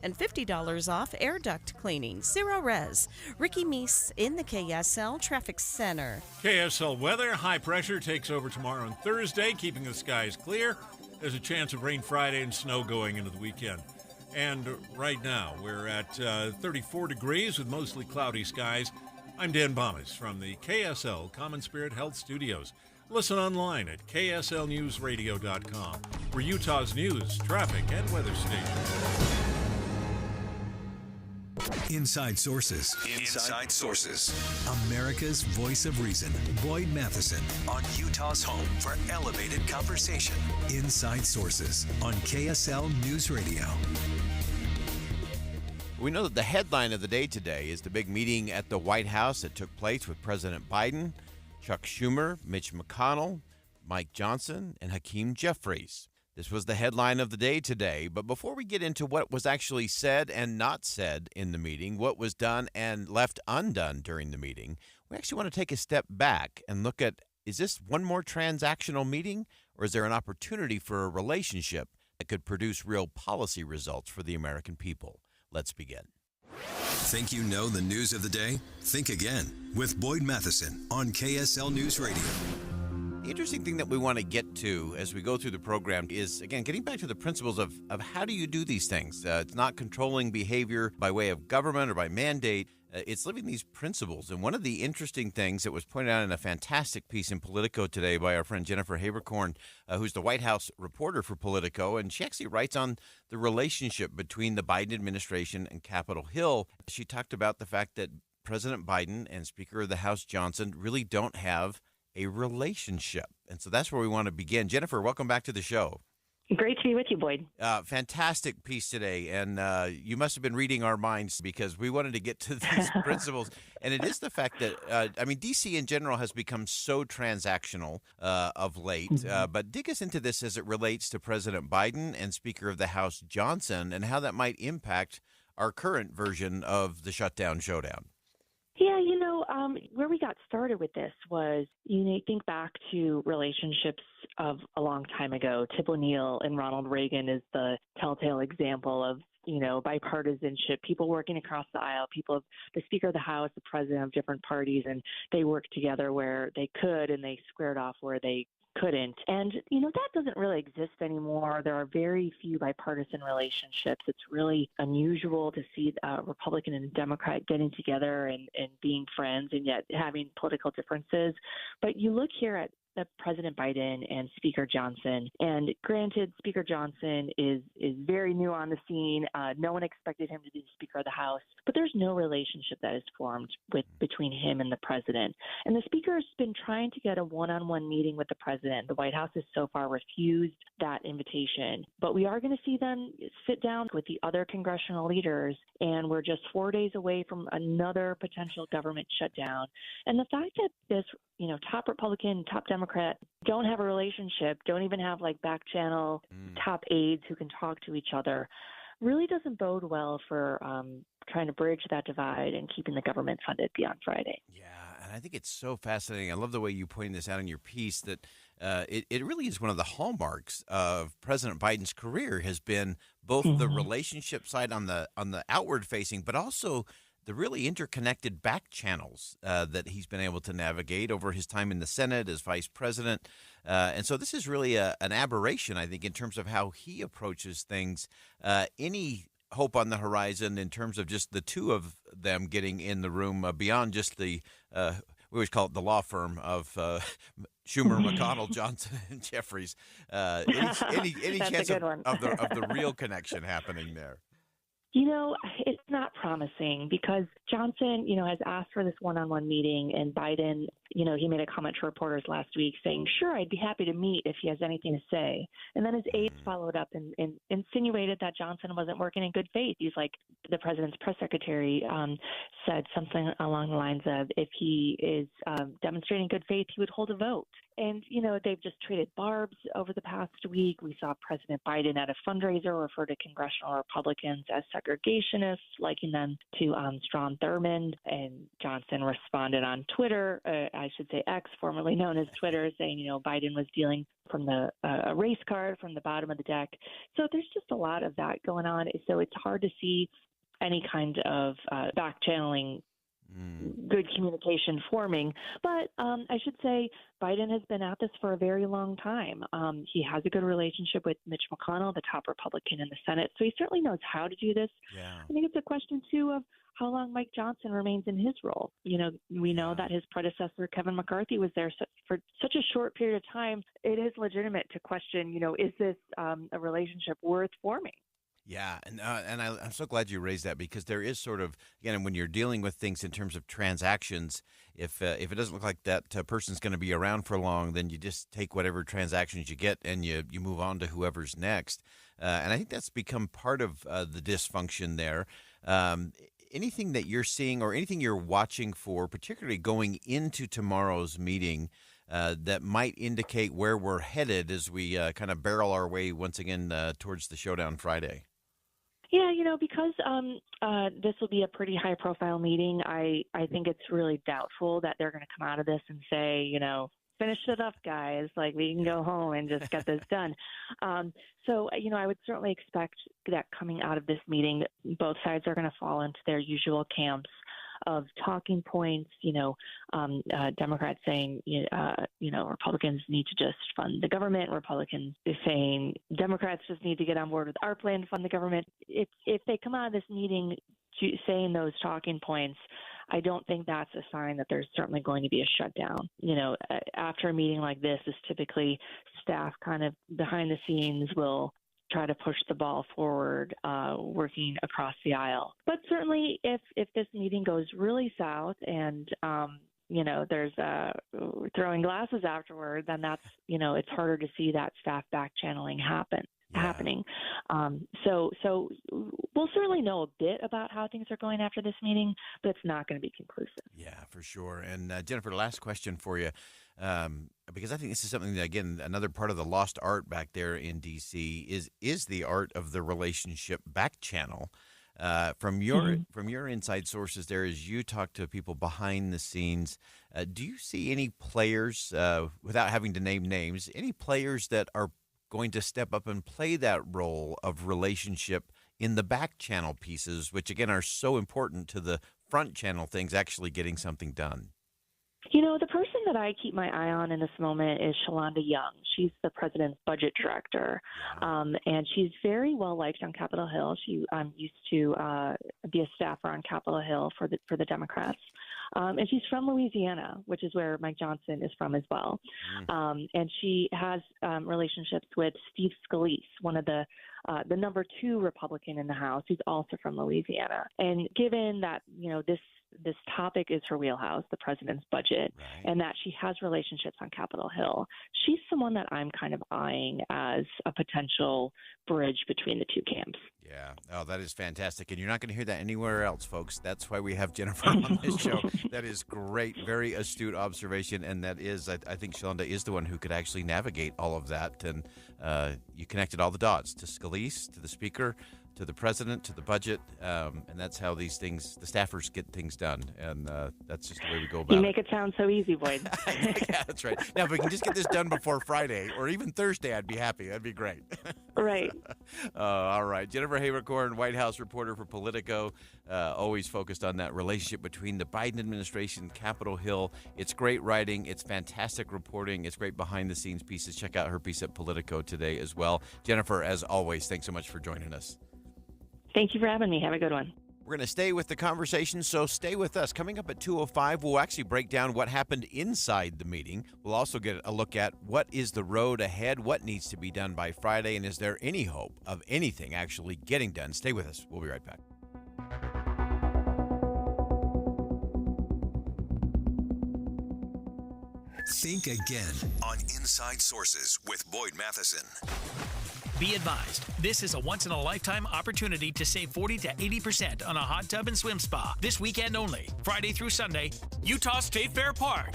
and $50 off air duct cleaning. Zero Res. Ricky Meese in the KSL Traffic Center. KSL weather. High pressure takes over tomorrow and Thursday, keeping the skies clear. There's a chance of rain Friday and snow going into the weekend. And right now, we're at 34 degrees with mostly cloudy skies. I'm Dan Bomas from the KSL Common Spirit Health Studios. Listen online at kslnewsradio.com for Utah's news, traffic, and weather station. Inside Sources. Inside Sources. America's voice of reason. Boyd Matheson on Utah's home for elevated conversation. Inside Sources on KSL News Radio. We know that the headline of the day today is the big meeting at the White House that took place with President Biden, Chuck Schumer, Mitch McConnell, Mike Johnson, and Hakeem Jeffries. This was the headline of the day today. But before we get into what was actually said and not said in the meeting, what was done and left undone during the meeting, we actually want to take a step back and look at, is this one more transactional meeting, or is there an opportunity for a relationship that could produce real policy results for the American people? Let's begin. Think you know the news of the day? Think again with Boyd Matheson on KSL News Radio. The interesting thing that we want to get to as we go through the program is, again, getting back to the principles of how do you do these things. It's not controlling behavior by way of government or by mandate. It's living these principles. And one of the interesting things that was pointed out in a fantastic piece in Politico today by our friend Jennifer Haberkorn, who's the White House reporter for Politico, and she actually writes on the relationship between the Biden administration and Capitol Hill. She talked about the fact that President Biden and Speaker of the House Johnson really don't have a relationship. And so that's where we want to begin. Jennifer, welcome back to the show. Great to be with you, Boyd. Fantastic piece today. And you must have been reading our minds because we wanted to get to these principles. And it is the fact that, D.C. in general has become so transactional of late. But dig us into this as it relates to President Biden and Speaker of the House Johnson and how that might impact our current version of the Shutdown, Showdown. Yeah, where we got started with this was, think back to relationships of a long time ago. Tip O'Neill and Ronald Reagan is the telltale example of, bipartisanship, people working across the aisle, the Speaker of the House, the president of different parties, and they worked together where they could and they squared off where they couldn't. And, that doesn't really exist anymore. There are very few bipartisan relationships. It's really unusual to see a Republican and a Democrat getting together and being friends and yet having political differences. But you look here at President Biden and Speaker Johnson. And granted, Speaker Johnson is very new on the scene. No one expected him to be the Speaker of the House, but there's no relationship that is formed between him and the president. And the Speaker has been trying to get a one-on-one meeting with the president. The White House has so far refused that invitation. But we are going to see them sit down with the other congressional leaders, and we're just 4 days away from another potential government shutdown. And the fact that this top Republican, top Democrat don't have a relationship, don't even have back channel top aides who can talk to each other, really doesn't bode well for trying to bridge that divide and keeping the government funded beyond Friday. Yeah, and I think it's so fascinating. I love the way you pointed this out in your piece that it really is one of the hallmarks of President Biden's career has been both the relationship side on the outward facing, but also the really interconnected back channels that he's been able to navigate over his time in the Senate as vice president. And so this is really an aberration, I think, in terms of how he approaches things. Any hope on the horizon in terms of just the two of them getting in the room beyond just we always call it the law firm of Schumer, McConnell, Johnson, and Jeffries. Any chance of the real connection happening there? It's not promising because Johnson, has asked for this one-on-one meeting, and Biden, he made a comment to reporters last week saying, sure, I'd be happy to meet if he has anything to say. And then his aides followed up and insinuated that Johnson wasn't working in good faith. He's like, the president's press secretary said something along the lines of, if he is demonstrating good faith, he would hold a vote. And, they've just traded barbs over the past week. We saw President Biden at a fundraiser refer to congressional Republicans as segregationists, liking them to Strom Thurmond. And Johnson responded on Twitter, I should say X, formerly known as Twitter, saying, Biden was dealing from a race card from the bottom of the deck. So there's just a lot of that going on. So it's hard to see any kind of back channeling, good communication forming. But I should say Biden has been at this for a very long time. He has a good relationship with Mitch McConnell, the top Republican in the Senate. So he certainly knows how to do this. Yeah. I think it's a question, too, of how long Mike Johnson remains in his role. We know that his predecessor, Kevin McCarthy, was there for such a short period of time. It is legitimate to question, is this a relationship worth forming? Yeah, and I'm so glad you raised that, because there is sort of, again, when you're dealing with things in terms of transactions, if it doesn't look like that person's going to be around for long, then you just take whatever transactions you get and you move on to whoever's next. And I think that's become part of the dysfunction there. Anything that you're seeing or anything you're watching for, particularly going into tomorrow's meeting, that might indicate where we're headed as we kind of barrel our way once again towards the Showdown Friday? Yeah, because this will be a pretty high-profile meeting, I think it's really doubtful that they're going to come out of this and say, finish it up, guys. Like, we can go home and just get this done. So, I would certainly expect that coming out of this meeting, both sides are going to fall into their usual camps of talking points, Democrats saying, Republicans need to just fund the government. Republicans are saying Democrats just need to get on board with our plan to fund the government. If they come out of this meeting saying those talking points, I don't think that's a sign that there's certainly going to be a shutdown. After a meeting like this is typically staff kind of behind the scenes will try to push the ball forward, working across the aisle. But certainly if this meeting goes really south and, there's throwing glasses afterward, then that's, it's harder to see that staff back channeling happening. So we'll certainly know a bit about how things are going after this meeting, but it's not going to be conclusive. Yeah, for sure. And Jennifer, last question for you, because I think this is something that, again, another part of the lost art back there in D.C. is the art of the relationship back channel. From your inside sources there, as you talk to people behind the scenes, do you see any players, without having to name names, any players that are going to step up and play that role of relationship in the back channel pieces, which, again, are so important to the front channel things actually getting something done? The person that I keep my eye on in this moment is Shalonda Young. She's the president's budget director, and she's very well liked on Capitol Hill. She used to be a staffer on Capitol Hill for the Democrats. And she's from Louisiana, which is where Mike Johnson is from as well. And she has relationships with Steve Scalise, one of the number 2 Republican in the House, who's also from Louisiana. And given that, this topic is her wheelhouse, the president's budget, and that she has relationships on Capitol Hill, she's someone that I'm kind of eyeing as a potential bridge between the two camps. Yeah. Oh, that is fantastic. And you're not going to hear that anywhere else, folks. That's why we have Jennifer on this show. That is great. Very astute observation. And that is, I think Shalonda is the one who could actually navigate all of that. And you connected all the dots to Scalise, to the speaker, to the president, to the budget, and that's how these things, the staffers get things done, and that's just the way we go about it. You make it sound so easy, Boyd. Yeah, that's right. Now, if we can just get this done before Friday, or even Thursday, I'd be happy. That'd be great. Right. All right. Jennifer Hayrick-Corn, White House reporter for Politico, always focused on that relationship between the Biden administration and Capitol Hill. It's great writing. It's fantastic reporting. It's great behind-the-scenes pieces. Check out her piece at Politico today as well. Jennifer, as always, thanks so much for joining us. Thank you for having me. Have a good one. We're going to stay with the conversation, so stay with us. Coming up at 2:05, we'll actually break down what happened inside the meeting. We'll also get a look at what is the road ahead, what needs to be done by Friday, and is there any hope of anything actually getting done? Stay with us. We'll be right back. Think again on Inside Sources with Boyd Matheson. Be advised, this is a once-in-a-lifetime opportunity to save 40 to 80% on a hot tub and swim spa this weekend only, Friday through Sunday, Utah State Fair Park.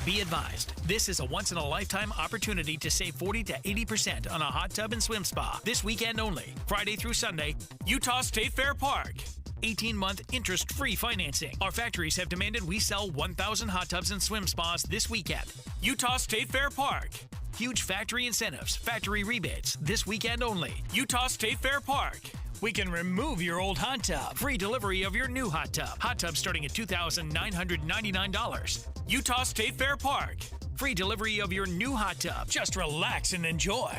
Be advised, this is a once-in-a-lifetime opportunity to save 40 to 80% on a hot tub and swim spa this weekend only, Friday through Sunday, Utah State Fair Park. 18-month interest-free financing. Our factories have demanded we sell 1,000 hot tubs and swim spas this weekend. Utah State Fair Park. Huge factory incentives, factory rebates this weekend only. Utah State Fair Park. We can remove your old hot tub. Free delivery of your new hot tub. Hot tub starting at $2,999. Utah State Fair Park. Free delivery of your new hot tub. Just relax and enjoy.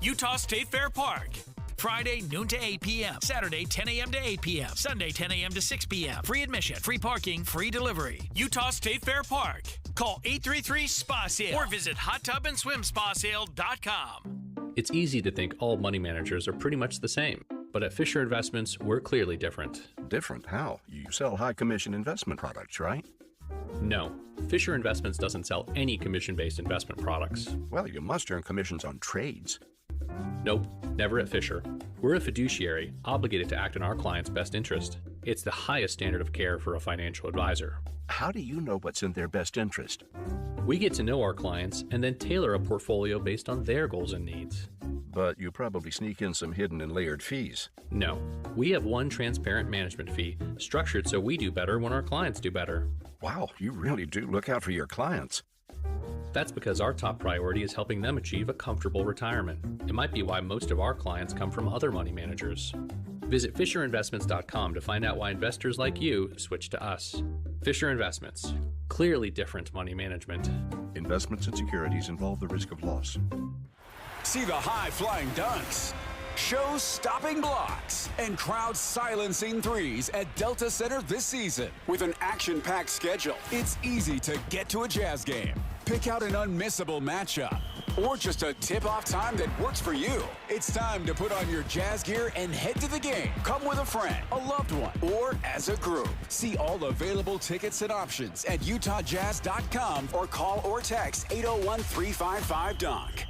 Utah State Fair Park. Friday, noon to 8 p.m. Saturday, 10 a.m. to 8 p.m. Sunday, 10 a.m. to 6 p.m. Free admission, free parking, free delivery. Utah State Fair Park. Call 833-SPA-SALE or visit hottubandSwimSpaSale.com. It's easy to think all money managers are pretty much the same. But at Fisher Investments, we're clearly different. Different? How? You sell high-commission investment products, right? No. Fisher Investments doesn't sell any commission-based investment products. Well, you must earn commissions on trades. Nope, never at Fisher. We're a fiduciary, obligated to act in our client's best interest. It's the highest standard of care for a financial advisor. How do you know what's in their best interest? We get to know our clients and then tailor a portfolio based on their goals and needs. But you probably sneak in some hidden and layered fees. No, we have one transparent management fee, structured so we do better when our clients do better. Wow, you really do look out for your clients. That's because our top priority is helping them achieve a comfortable retirement. It might be why most of our clients come from other money managers. Visit FisherInvestments.com to find out why investors like you switch to us. Fisher Investments. Clearly different money management. Investments and securities involve the risk of loss. See the high-flying dunks, show-stopping blocks, and crowd-silencing threes at Delta Center this season. With an action-packed schedule, it's easy to get to a Jazz game. Pick out an unmissable matchup or just a tip-off time that works for you. It's time to put on your Jazz gear and head to the game. Come with a friend, a loved one, or as a group. See all available tickets and options at UtahJazz.com or call or text 801-355-DUNK.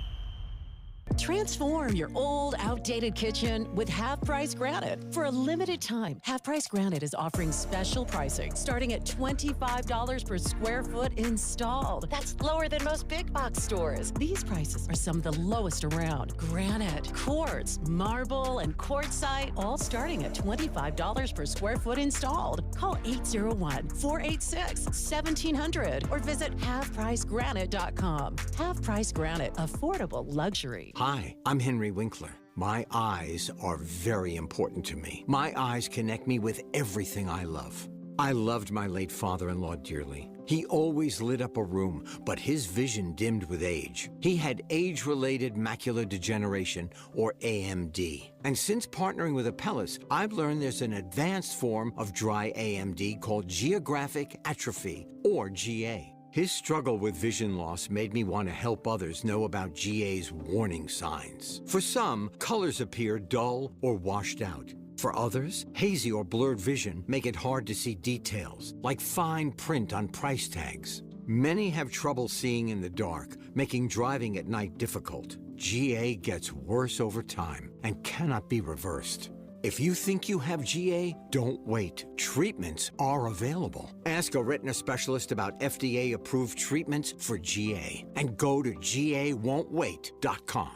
Transform your old, outdated kitchen with Half Price Granite. For a limited time, Half Price Granite is offering special pricing starting at $25 per square foot installed. That's lower than most big box stores. These prices are some of the lowest around. Granite, quartz, marble, and quartzite, all starting at $25 per square foot installed. Call 801-486-1700 or visit halfpricegranite.com. Half Price Granite, affordable luxury. Hi, I'm Henry Winkler. My eyes are very important to me. My eyes connect me with everything I love. I loved my late father-in-law dearly. He always lit up a room, but his vision dimmed with age. He had age-related macular degeneration, or AMD. And since partnering with Apellis, I've learned there's an advanced form of dry AMD called geographic atrophy, or GA. His struggle with vision loss made me want to help others know about GA's warning signs. For some, colors appear dull or washed out. For others, hazy or blurred vision make it hard to see details, like fine print on price tags. Many have trouble seeing in the dark, making driving at night difficult. GA gets worse over time and cannot be reversed. If you think you have GA, don't wait. Treatments are available. Ask a retina specialist about FDA-approved treatments for GA and go to GAWon'tWait.com.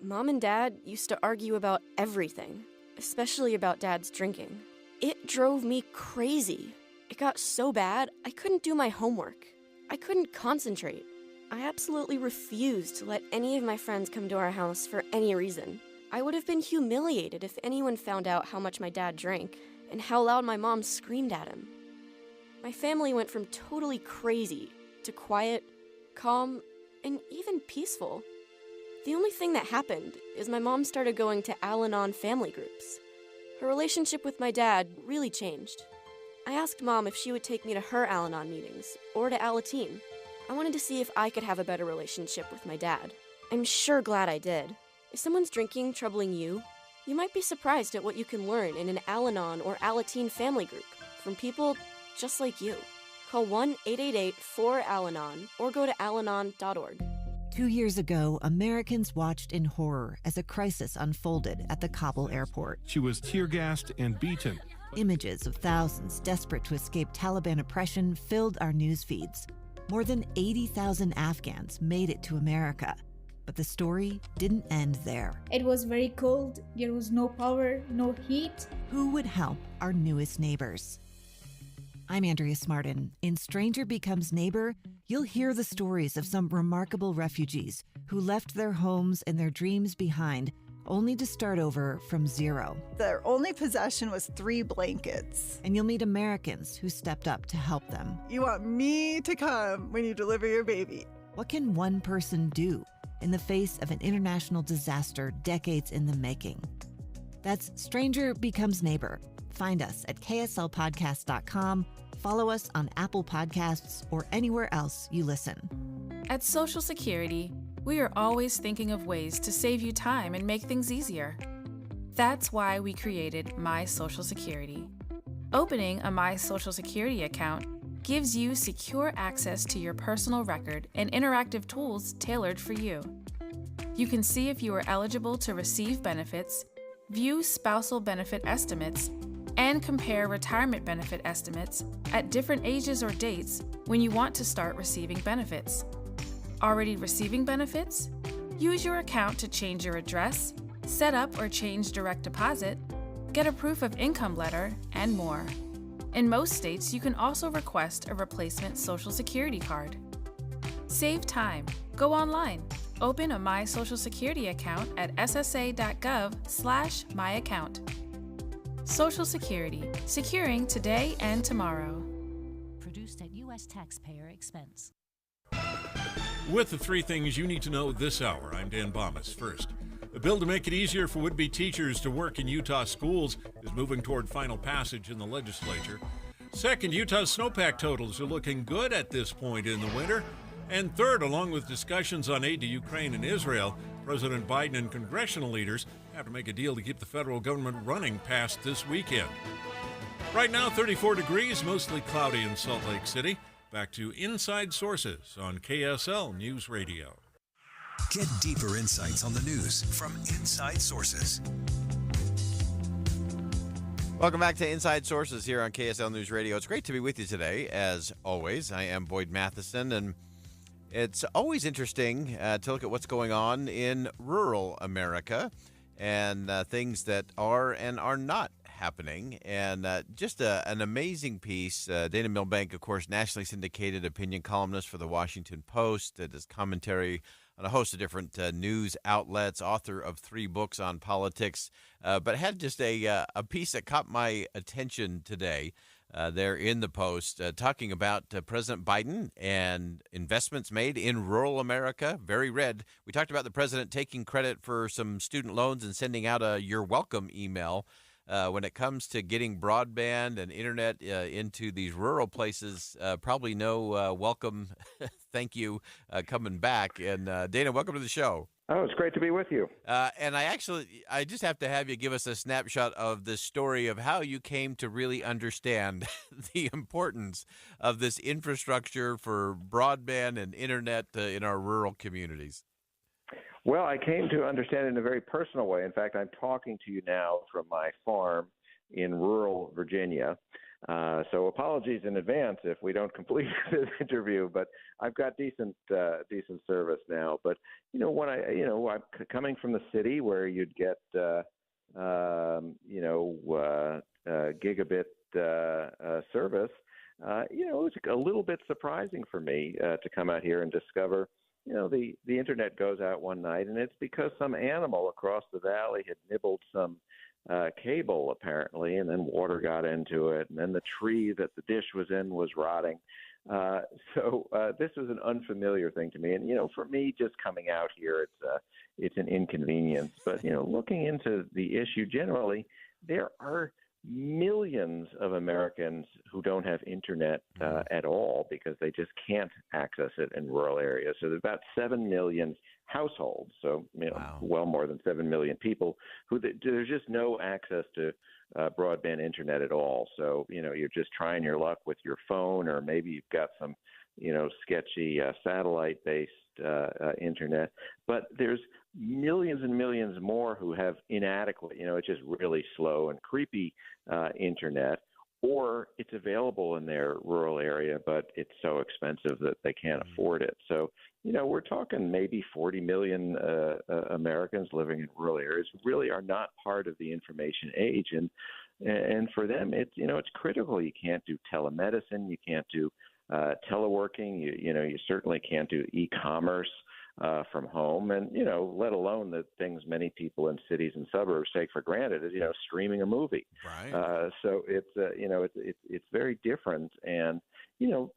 Mom and Dad used to argue about everything, especially about Dad's drinking. It drove me crazy. It got so bad, I couldn't do my homework. I couldn't concentrate. I absolutely refused to let any of my friends come to our house for any reason. I would have been humiliated if anyone found out how much my dad drank and how loud my mom screamed at him. My family went from totally crazy to quiet, calm, and even peaceful. The only thing that happened is my mom started going to Al-Anon family groups. Her relationship with my dad really changed. I asked Mom if she would take me to her Al-Anon meetings or to Alateen. I wanted to see if I could have a better relationship with my dad. I'm sure glad I did. If someone's drinking troubling you, you might be surprised at what you can learn in an Al-Anon or Alateen family group from people just like you. Call 1-888-4-ALANON or go to alanon.org. 2 years ago, Americans watched in horror as a crisis unfolded at the Kabul airport. She was tear-gassed and beaten. Images of thousands desperate to escape Taliban oppression filled our news feeds. More than 80,000 Afghans made it to America. But the story didn't end there. It was very cold. There was no power, no heat. Who would help our newest neighbors? I'm Andrea Smartin. In Stranger Becomes Neighbor, you'll hear the stories of some remarkable refugees who left their homes and their dreams behind, only to start over from zero. Their only possession was 3 blankets. And you'll meet Americans who stepped up to help them. You want me to come when you deliver your baby. What can one person do in the face of an international disaster decades in the making? That's Stranger Becomes Neighbor. Find us at kslpodcast.com, follow us on Apple Podcasts, or anywhere else you listen. At Social Security, we are always thinking of ways to save you time and make things easier. That's why we created My Social Security. Opening a My Social Security account gives you secure access to your personal record and interactive tools tailored for you. You can see if you are eligible to receive benefits, view spousal benefit estimates, and compare retirement benefit estimates at different ages or dates when you want to start receiving benefits. Already receiving benefits? Use your account to change your address, set up or change direct deposit, get a proof of income letter, and more. In most states, you can also request a replacement Social Security card. Save time. Go online. Open a My Social Security account at ssa.gov/myaccount. Social Security, securing today and tomorrow. Produced at U.S. taxpayer expense. With the 3 things you need to know this hour, I'm Dan Bomas. First, a bill to make it easier for would-be teachers to work in Utah schools is moving toward final passage in the legislature. Second, Utah's snowpack totals are looking good at this point in the winter. And third, along with discussions on aid to Ukraine and Israel, President Biden and congressional leaders have to make a deal to keep the federal government running past this weekend. Right now, 34 degrees, mostly cloudy in Salt Lake City. Back to Inside Sources on KSL News Radio. Get deeper insights on the news from Inside Sources. Welcome back to Inside Sources here on KSL News Radio. It's great to be with you today, as always. I am Boyd Matheson, and it's always interesting to look at what's going on in rural America and things that are and are not happening. And just an amazing piece. Dana Milbank, of course, nationally syndicated opinion columnist for the Washington Post, does commentary on a host of different news outlets, author of 3 books on politics, but had just a piece that caught my attention today there in the Post, talking about President Biden and investments made in rural America. Very red. We talked about the president taking credit for some student loans and sending out a "You're welcome" email. When it comes to getting broadband and internet into these rural places, probably no welcome, thank you, coming back. And Dana, welcome to the show. Oh, it's great to be with you. And I just have to have you give us a snapshot of the story of how you came to really understand the importance of this infrastructure for broadband and internet in our rural communities. Well, I came to understand it in a very personal way. In fact, I'm talking to you now from my farm in rural Virginia. So apologies in advance if we don't complete this interview, but I've got decent service now. But when I'm coming from the city where you'd get gigabit service, it was a little bit surprising for me to come out here and discover. The internet goes out one night, and it's because some animal across the valley had nibbled some cable, apparently, and then water got into it, and then the tree that the dish was in was rotting. So this was an unfamiliar thing to me. And, for me, just coming out here, it's an inconvenience. But, looking into the issue generally, there are millions of Americans who don't have internet at all because they just can't access it in rural areas. So there's about 7 million households, so wow. Well more than 7 million people who there's just no access to broadband internet at all. So you're just trying your luck with your phone, or maybe you've got some sketchy satellite-based internet. But there's millions and millions more who have inadequate, it's just really slow and creepy internet, or it's available in their rural area, but it's so expensive that they can't afford it. So, we're talking maybe 40 million Americans living in rural areas who really are not part of the information age. And for them, it's critical. You can't do telemedicine. You can't do teleworking. You certainly can't do e-commerce from home, and let alone the things many people in cities and suburbs take for granted is streaming a movie. Right. So it's very different, and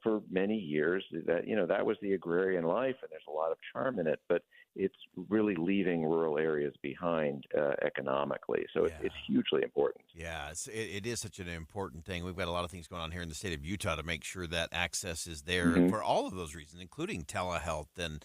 for many years that was the agrarian life, and there's a lot of charm in it, but it's really leaving rural areas behind economically. So it's hugely important. Yeah, it is such an important thing. We've got a lot of things going on here in the state of Utah to make sure that access is there for all of those reasons, including telehealth and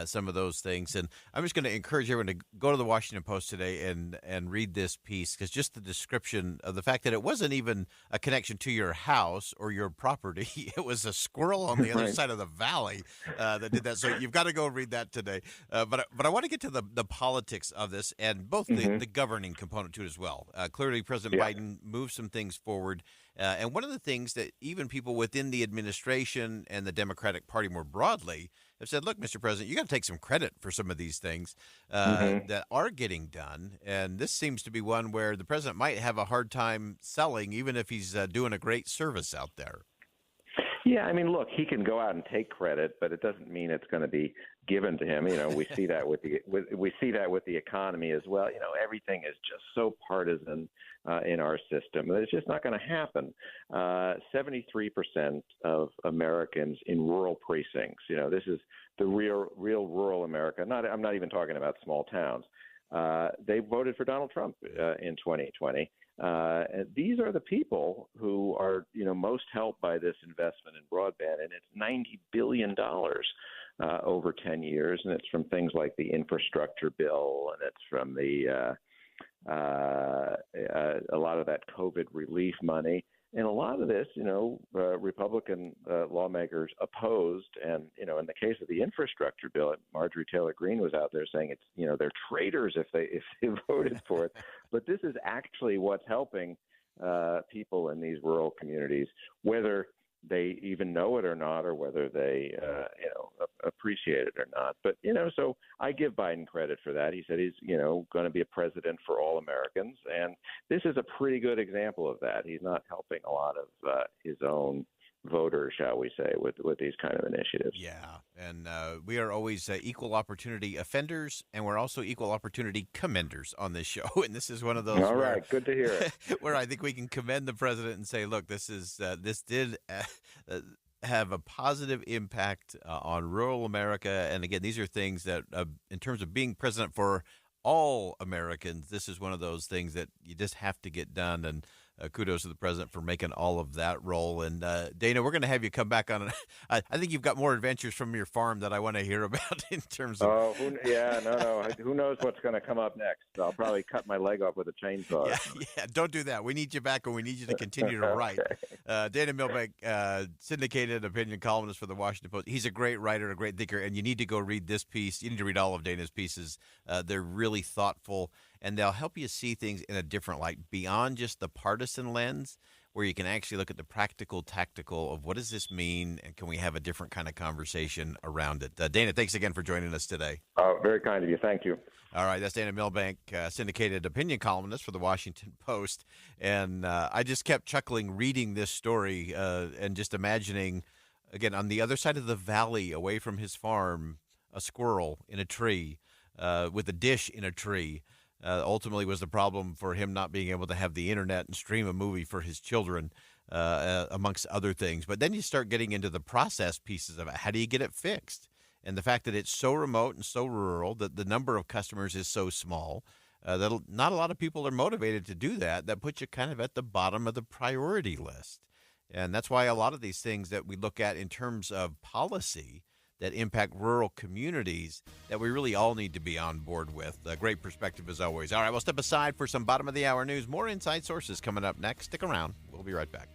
some of those things. And I'm just going to encourage everyone to go to the Washington Post today and read this piece, because just the description of the fact that it wasn't even a connection to your house or your property. It was a squirrel on the other side of the valley that did that. So you've got to go read that today. But I want to get to the politics of this and both the governing component to it as well. Clearly, President Biden moved some things forward. And one of the things that even people within the administration and the Democratic Party more broadly have said, look, Mr. President, you got to take some credit for some of these things that are getting done. And this seems to be one where the president might have a hard time selling, even if he's doing a great service out there. Yeah, I mean, look, he can go out and take credit, but it doesn't mean it's going to be given to him. We see that with the economy as well. Everything is just so partisan in our system that it's just not going to happen. 73% of Americans in rural precincts. This is the real rural America. I'm not even talking about small towns. They voted for Donald Trump in 2020. And these are the people who are, most helped by this investment in broadband, and it's $90 billion over 10 years, and it's from things like the infrastructure bill, and it's from the a lot of that COVID relief money. And a lot of this, Republican lawmakers opposed. And, in the case of the infrastructure bill, Marjorie Taylor Greene was out there saying it's, they're traitors if they voted for it. But this is actually what's helping people in these rural communities, whether they even know it or not, or whether they, appreciate it or not. But, so I give Biden credit for that. He said he's, going to be a president for all Americans. And this is a pretty good example of that. He's not helping a lot of his own voters, shall we say, with these kind of initiatives. Yeah, and we are always equal opportunity offenders, and we're also equal opportunity commenders on this show. And this is one of those. All right, good to hear it. Where I think we can commend the president and say, look, this did have a positive impact on rural America. And again, these are things that, in terms of being president for all Americans, this is one of those things that you just have to get done. And kudos to the president for making all of that roll. And Dana, we're going to have you come back on. I think you've got more adventures from your farm that I want to hear about in terms of. No. Who knows what's going to come up next? I'll probably cut my leg off with a chainsaw. Yeah, don't do that. We need you back, and we need you to continue to write. Dana Milbank, syndicated opinion columnist for the Washington Post. He's a great writer, a great thinker, and you need to go read this piece. You need to read all of Dana's pieces. They're really thoughtful, and they'll help you see things in a different light, beyond just the partisan lens, where you can actually look at the practical, tactical of what does this mean, and can we have a different kind of conversation around it. Dana, thanks again for joining us today. Oh, very kind of you. Thank you. All right, that's Dana Milbank, syndicated opinion columnist for the Washington Post. And I just kept chuckling reading this story and just imagining, again, on the other side of the valley, away from his farm, a squirrel in a tree with a dish in a tree. Ultimately was the problem for him not being able to have the internet and stream a movie for his children, amongst other things. But then you start getting into the process pieces of it. How do you get it fixed? And the fact that it's so remote and so rural, that the number of customers is so small, that not a lot of people are motivated to do that. That puts you kind of at the bottom of the priority list. And that's why a lot of these things that we look at in terms of policy that impact rural communities, that we really all need to be on board with. A great perspective as always. All right, we'll step aside for some bottom of the hour news. More Inside Sources coming up next. Stick around. We'll be right back.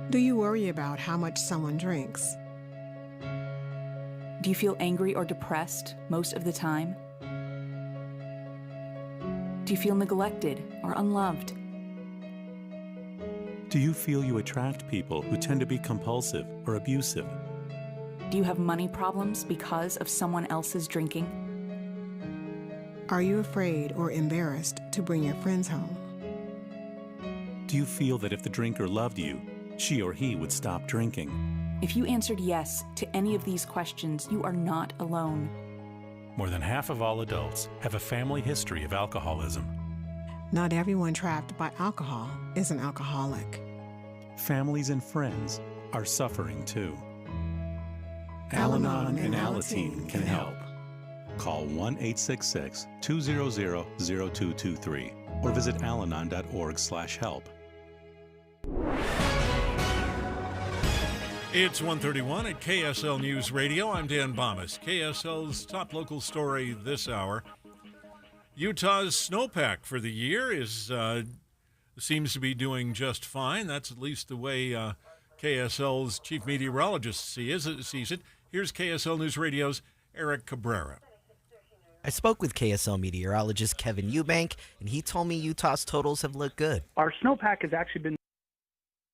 Do you worry about how much someone drinks? Do you feel angry or depressed most of the time? Do you feel neglected or unloved? Do you feel you attract people who tend to be compulsive or abusive? Do you have money problems because of someone else's drinking? Are you afraid or embarrassed to bring your friends home? Do you feel that if the drinker loved you, she or he would stop drinking? If you answered yes to any of these questions, you are not alone. More than half of all adults have a family history of alcoholism. Not everyone trapped by alcohol is an alcoholic. Families and friends are suffering too. Al-Anon and Alateen can help. Call 1-866-200-0223 or visit alanon.org/help. It's 1:31 at KSL News Radio. I'm Dan Bomas. KSL's top local story this hour. Utah's snowpack for the year seems to be doing just fine. That's at least the way KSL's chief meteorologist sees it. Here's KSL News Radio's Eric Cabrera. I spoke with KSL meteorologist Kevin Eubank, and he told me Utah's totals have looked good. Our snowpack has actually been...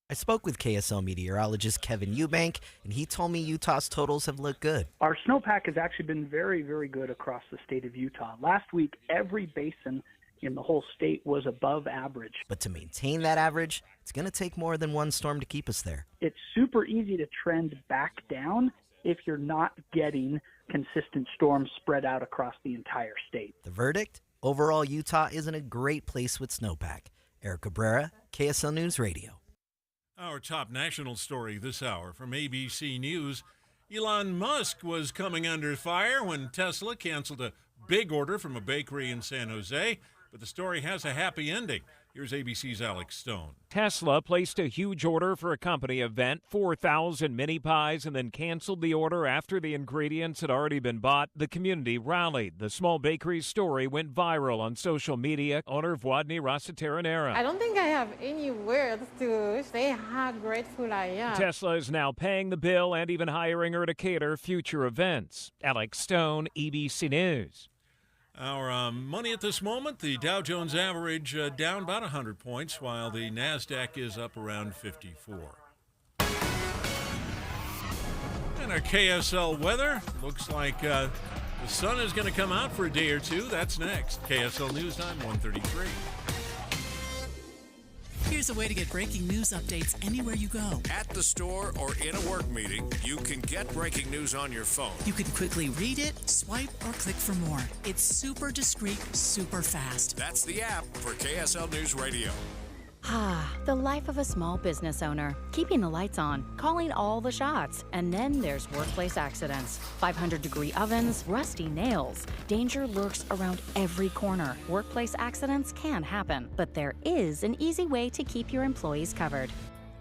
I spoke with KSL meteorologist Kevin Eubank, and he told me Utah's totals have looked good. Our snowpack has actually been very, very good across the state of Utah. Last week, every basin in the whole state was above average. But to maintain that average, it's going to take more than one storm to keep us there. It's super easy to trend back down if you're not getting consistent storms spread out across the entire state. The verdict? Overall, Utah is in a great place with snowpack. Eric Cabrera, KSL News Radio. Our top national story this hour from ABC News. Elon Musk was coming under fire when Tesla canceled a big order from a bakery in San Jose, but the story has a happy ending. Here's ABC's Alex Stone. Tesla placed a huge order for a company event, 4,000 mini pies, and then canceled the order after the ingredients had already been bought. The community rallied. The small bakery's story went viral on social media. Owner Vladny Rasataranera. I don't think I have any words to say how grateful I am. Tesla is now paying the bill and even hiring her to cater future events. Alex Stone, ABC News. Our money at this moment, the Dow Jones average down about 100 points, while the NASDAQ is up around 54. And our KSL weather, looks like the sun is going to come out for a day or two. That's next. KSL News Time, 1:33. Here's a way to get breaking news updates anywhere you go. At the store or in a work meeting, you can get breaking news on your phone. You can quickly read it, swipe, or click for more. It's super discreet, super fast. That's the app for KSL News Radio. The life of a small business owner. Keeping the lights on, calling all the shots. And then there's workplace accidents. 500-degree ovens, rusty nails. Danger lurks around every corner. Workplace accidents can happen, but there is an easy way to keep your employees covered.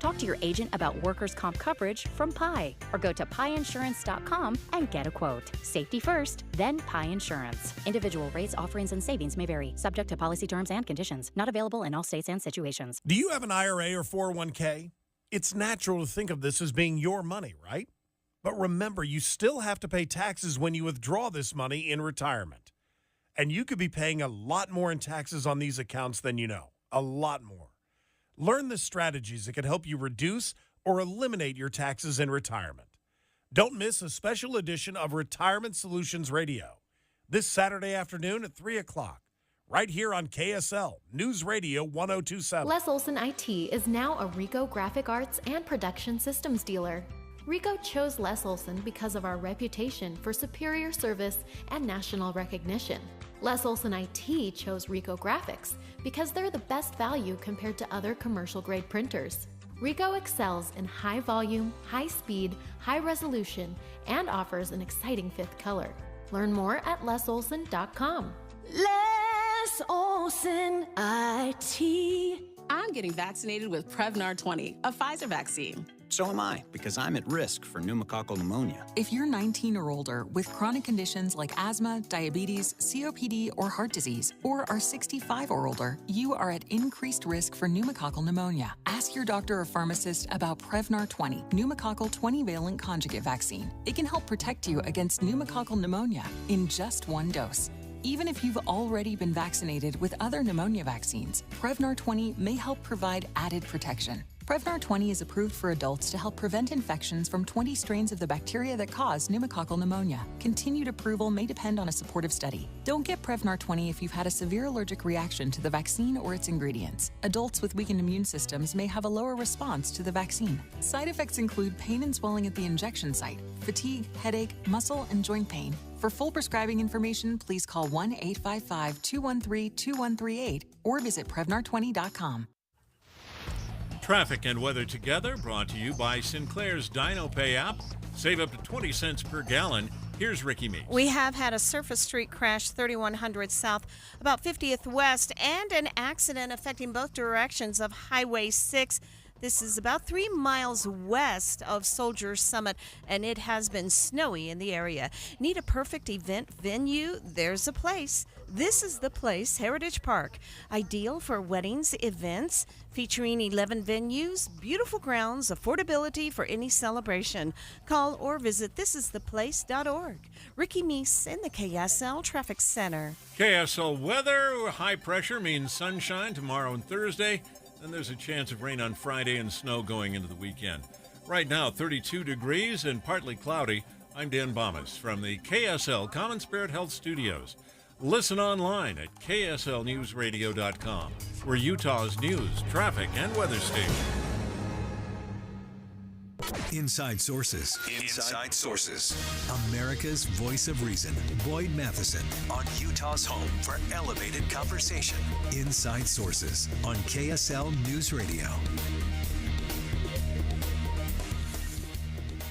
Talk to your agent about workers' comp coverage from Pi, or go to piinsurance.com and get a quote. Safety first, then Pi Insurance. Individual rates, offerings, and savings may vary, subject to policy terms and conditions. Not available in all states and situations. Do you have an IRA or 401k? It's natural to think of this as being your money, right? But remember, you still have to pay taxes when you withdraw this money in retirement. And you could be paying a lot more in taxes on these accounts than you know. A lot more. Learn the strategies that can help you reduce or eliminate your taxes in retirement. Don't miss a special edition of Retirement Solutions Radio this Saturday afternoon at 3 o'clock, right here on KSL News Radio 102.7. Les Olson IT is now a Ricoh Graphic Arts and Production Systems dealer. Ricoh chose Les Olson because of our reputation for superior service and national recognition. Les Olson IT chose Ricoh Graphics because they're the best value compared to other commercial-grade printers. Ricoh excels in high volume, high speed, high resolution, and offers an exciting fifth color. Learn more at lesolson.com. Les Olson IT. I'm getting vaccinated with Prevnar 20, a Pfizer vaccine. So am I, because I'm at risk for pneumococcal pneumonia. If you're 19 or older with chronic conditions like asthma, diabetes, COPD, or heart disease, or are 65 or older, you are at increased risk for pneumococcal pneumonia. Ask your doctor or pharmacist about Prevnar 20, pneumococcal 20-valent conjugate vaccine. It can help protect you against pneumococcal pneumonia in just one dose. Even if you've already been vaccinated with other pneumonia vaccines, Prevnar 20 may help provide added protection. Prevnar 20 is approved for adults to help prevent infections from 20 strains of the bacteria that cause pneumococcal pneumonia. Continued approval may depend on a supportive study. Don't get Prevnar 20 if you've had a severe allergic reaction to the vaccine or its ingredients. Adults with weakened immune systems may have a lower response to the vaccine. Side effects include pain and swelling at the injection site, fatigue, headache, muscle, and joint pain. For full prescribing information, please call 1-855-213-2138 or visit Prevnar20.com. Traffic and weather together, brought to you by Sinclair's DinoPay app. Save up to 20 cents per gallon. Here's Ricky Meeks. We have had a surface street crash 3100 south, about 50th west, and an accident affecting both directions of Highway 6. This is about 3 miles west of Soldier Summit, and it has been snowy in the area. Need a perfect event venue? There's a place. This is the place, Heritage Park. Ideal for weddings, events, featuring 11 venues, beautiful grounds, affordability for any celebration. Call or visit thisistheplace.org. Ricky Meese in the KSL Traffic Center. KSL weather, high pressure means sunshine tomorrow and Thursday. Then there's a chance of rain on Friday and snow going into the weekend. Right now, 32 degrees and partly cloudy. I'm Dan Bomas from the KSL Common Spirit Health Studios. Listen online at kslnewsradio.com. We're Utah's news, traffic, and weather station. Inside Sources. Inside Sources. America's voice of reason. Boyd Matheson on Utah's home for elevated conversation. Inside Sources on KSL News Radio.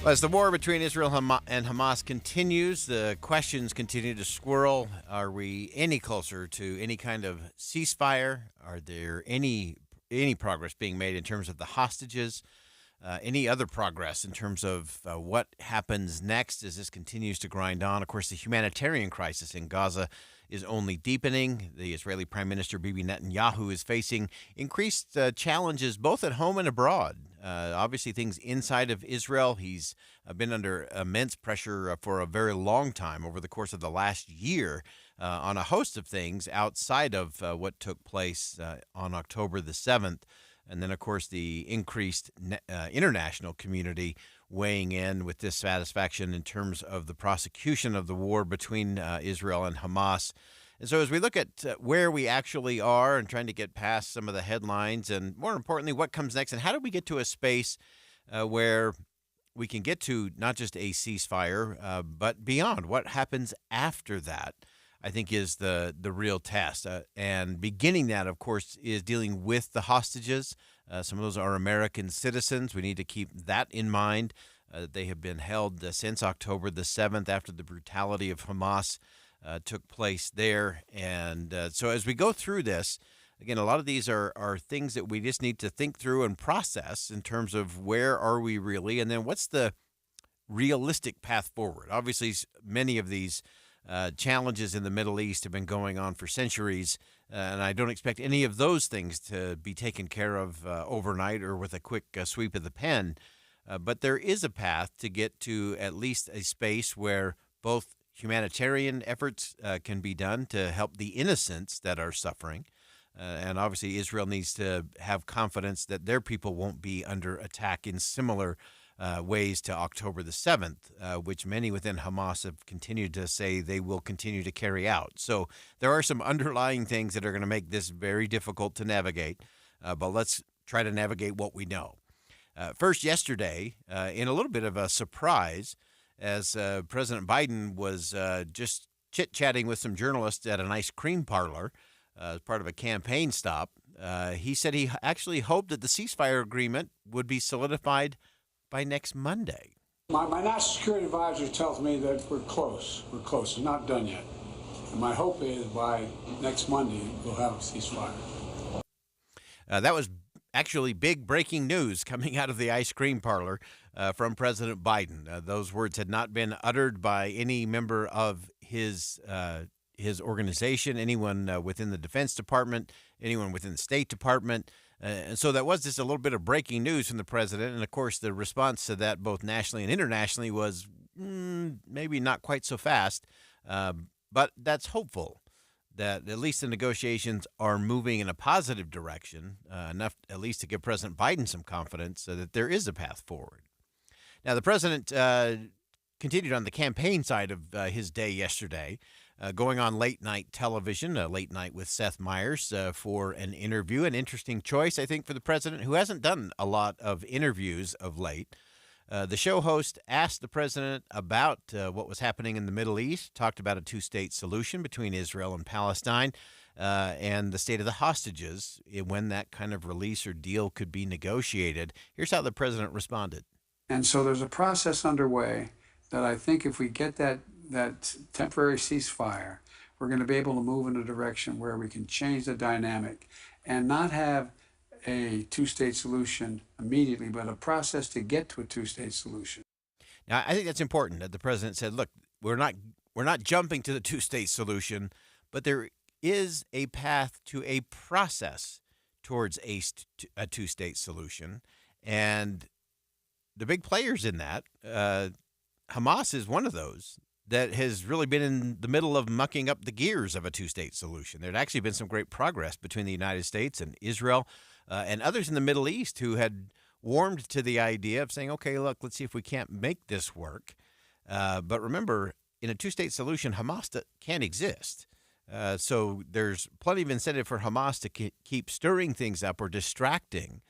Well, as the war between Israel and Hamas continues, the questions continue to swirl. Are we any closer to any kind of ceasefire? Are there any progress being made in terms of the hostages? Any other progress in terms of what happens next as this continues to grind on? Of course, the humanitarian crisis in Gaza is only deepening. The Israeli Prime Minister Bibi Netanyahu is facing increased challenges both at home and abroad. Obviously, things inside of Israel, he's been under immense pressure for a very long time over the course of the last year on a host of things outside of what took place on October the 7th. And then, of course, the increased international community weighing in with dissatisfaction in terms of the prosecution of the war between Israel and Hamas. And so as we look at where we actually are and trying to get past some of the headlines and, more importantly, what comes next and how do we get to a space where we can get to not just a ceasefire, but beyond, what happens after that, I think is the real test. And beginning that, of course, is dealing with the hostages. Some of those are American citizens. We need to keep that in mind. They have been held since October the 7th after the brutality of Hamas took place there. And so as we go through this, again, a lot of these are things that we just need to think through and process in terms of where are we really, and then what's the realistic path forward. Obviously, many of these challenges in the Middle East have been going on for centuries, and I don't expect any of those things to be taken care of overnight or with a quick sweep of the pen. But there is a path to get to at least a space where both humanitarian efforts can be done to help the innocents that are suffering. And obviously, Israel needs to have confidence that their people won't be under attack in similar ways to October the 7th, which many within Hamas have continued to say they will continue to carry out. So there are some underlying things that are going to make this very difficult to navigate, but let's try to navigate what we know. First, yesterday, in a little bit of a surprise, as President Biden was just chit-chatting with some journalists at an ice cream parlor as part of a campaign stop, he said he actually hoped that the ceasefire agreement would be solidified by next Monday. My national security advisor tells me that we're close. We're close. We're not done yet. And my hope is by next Monday we'll have a ceasefire. That was actually big breaking news coming out of the ice cream parlor from President Biden. Those words had not been uttered by any member of his his organization, anyone within the Defense Department, anyone within the State Department. And so that was just a little bit of breaking news from the president. And, of course, the response to that both nationally and internationally was maybe not quite so fast. But that's hopeful that at least the negotiations are moving in a positive direction, enough at least to give President Biden some confidence that there is a path forward. Now, the president continued on the campaign side of his day yesterday, going on late-night television, late night with Seth Meyers for an interview. An interesting choice, I think, for the president, who hasn't done a lot of interviews of late. The show host asked the president about what was happening in the Middle East, talked about a two-state solution between Israel and Palestine, and the state of the hostages, when that kind of release or deal could be negotiated. Here's how the president responded. And so there's a process underway that I think if we get that temporary ceasefire, we're going to be able to move in a direction where we can change the dynamic and not have a two-state solution immediately, but a process to get to a two-state solution. Now, I think that's important that the president said, look, we're not jumping to the two-state solution, but there is a path to a process towards a two-state solution. And the big players in that, Hamas is one of those that has really been in the middle of mucking up the gears of a two-state solution. There had actually been some great progress between the United States and Israel and others in the Middle East who had warmed to the idea of saying, okay, look, let's see if we can't make this work. But remember, in a two-state solution, Hamas can't exist. So there's plenty of incentive for Hamas to keep stirring things up or distracting.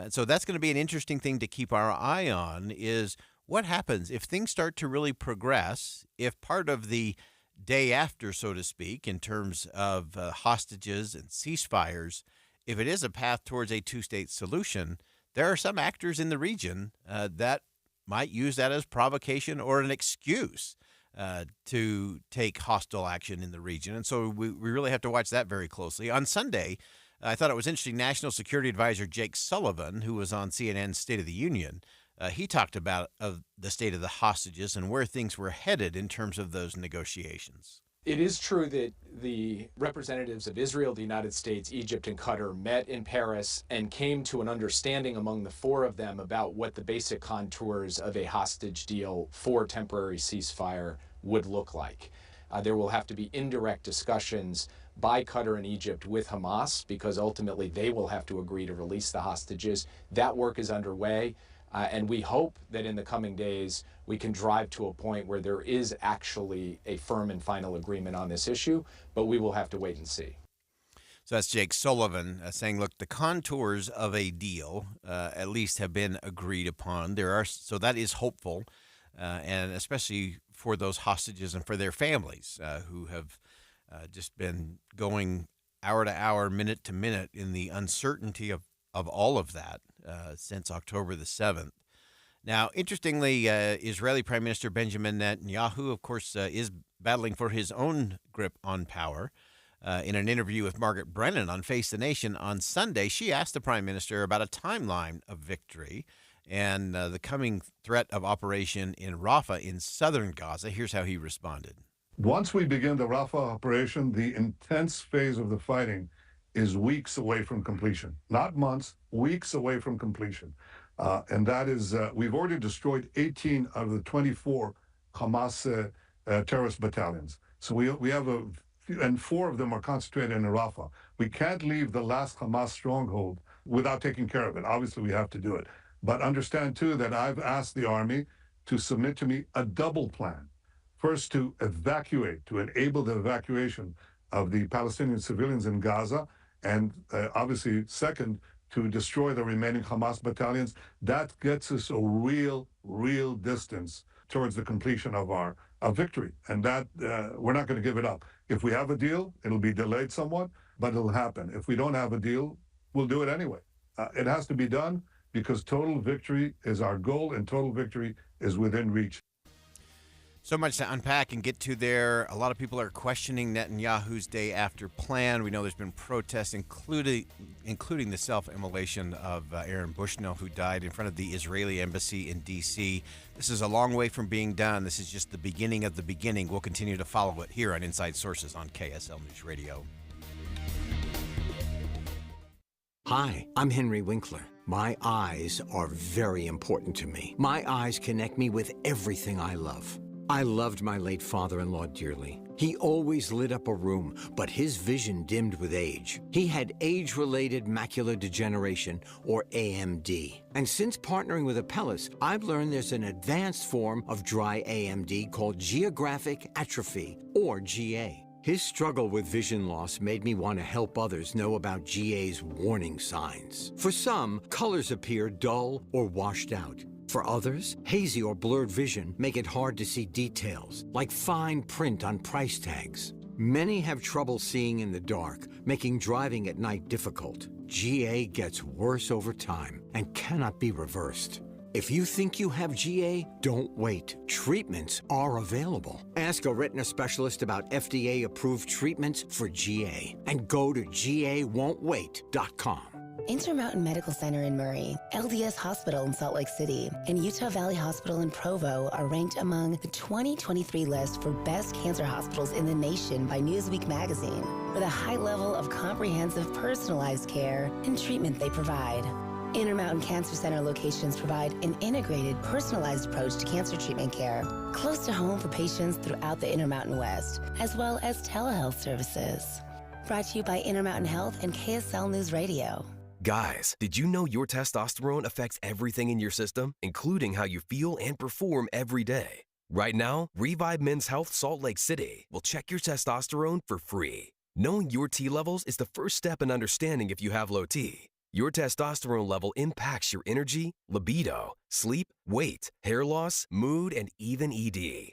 So that's going to be an interesting thing to keep our eye on is what happens if things start to really progress, if part of the day after, so to speak, in terms of hostages and ceasefires, if it is a path towards a two-state solution, there are some actors in the region that might use that as provocation or an excuse to take hostile action in the region. And so we really have to watch that very closely. On Sunday, I thought it was interesting, National Security Advisor Jake Sullivan, who was on CNN's State of the Union, he talked about the state of the hostages and where things were headed in terms of those negotiations. It is true that the representatives of Israel, the United States, Egypt, and Qatar met in Paris and came to an understanding among the four of them about what the basic contours of a hostage deal for temporary ceasefire would look like. There will have to be indirect discussions by Qatar and Egypt with Hamas because ultimately they will have to agree to release the hostages. That work is underway. And we hope that in the coming days, we can drive to a point where there is actually a firm and final agreement on this issue, but we will have to wait and see. So that's Jake Sullivan saying, look, the contours of a deal at least have been agreed upon. So that is hopeful, and especially for those hostages and for their families who have just been going hour to hour, minute to minute in the uncertainty of all of that since October the 7th. Now, interestingly, Israeli Prime Minister Benjamin Netanyahu, of course, is battling for his own grip on power. In an interview with Margaret Brennan on Face the Nation on Sunday, she asked the Prime Minister about a timeline of victory and the coming threat of operation in Rafah in southern Gaza. Here's how he responded. Once we begin the Rafah operation, the intense phase of the fighting is weeks away from completion. Not months, weeks away from completion. And that is, we've already destroyed 18 out of the 24 Hamas terrorist battalions. So we have and 4 of them are concentrated in Rafah. We can't leave the last Hamas stronghold without taking care of it. Obviously, we have to do it. But understand, too, that I've asked the Army to submit to me a double plan. First, to evacuate, to enable the evacuation of the Palestinian civilians in Gaza, and obviously, second, to destroy the remaining Hamas battalions. That gets us a real distance towards the completion of our victory. And that we're not going to give it up. If we have a deal, it'll be delayed somewhat, but it'll happen. If we don't have a deal, we'll do it anyway. It has to be done because total victory is our goal and total victory is within reach. So much to unpack and get to there. A lot of people are questioning Netanyahu's day after plan. We know there's been protests, including the self-immolation of Aaron Bushnell, who died in front of the Israeli embassy in D.C. This is a long way from being done. This is just the beginning of the beginning. We'll continue to follow it here on Inside Sources on KSL News Radio. Hi, I'm Henry Winkler. My eyes are very important to me. My eyes connect me with everything I love. I loved my late father-in-law dearly. He always lit up a room, but his vision dimmed with age. He had age-related macular degeneration, or AMD. And since partnering with Apellis, I've learned there's an advanced form of dry AMD called geographic atrophy, or GA. His struggle with vision loss made me want to help others know about GA's warning signs. For some, colors appear dull or washed out. For others, hazy or blurred vision make it hard to see details, like fine print on price tags. Many have trouble seeing in the dark, making driving at night difficult. GA gets worse over time and cannot be reversed. If you think you have GA, don't wait. Treatments are available. Ask a retina specialist about FDA-approved treatments for GA and go to GAWon'tWait.com. Intermountain Medical Center in Murray, LDS Hospital in Salt Lake City, and Utah Valley Hospital in Provo are ranked among the 2023 list for best cancer hospitals in the nation by Newsweek magazine, with a high level of comprehensive personalized care and treatment they provide. Intermountain Cancer Center locations provide an integrated, personalized approach to cancer treatment care, close to home for patients throughout the Intermountain West, as well as telehealth services. Brought to you by Intermountain Health and KSL News Radio. Guys, did you know your testosterone affects everything in your system, including how you feel and perform every day? Right now, Revive Men's Health Salt Lake City will check your testosterone for free. Knowing your T levels is the first step in understanding if you have low T. Your testosterone level impacts your energy, libido, sleep, weight, hair loss, mood, and even ED.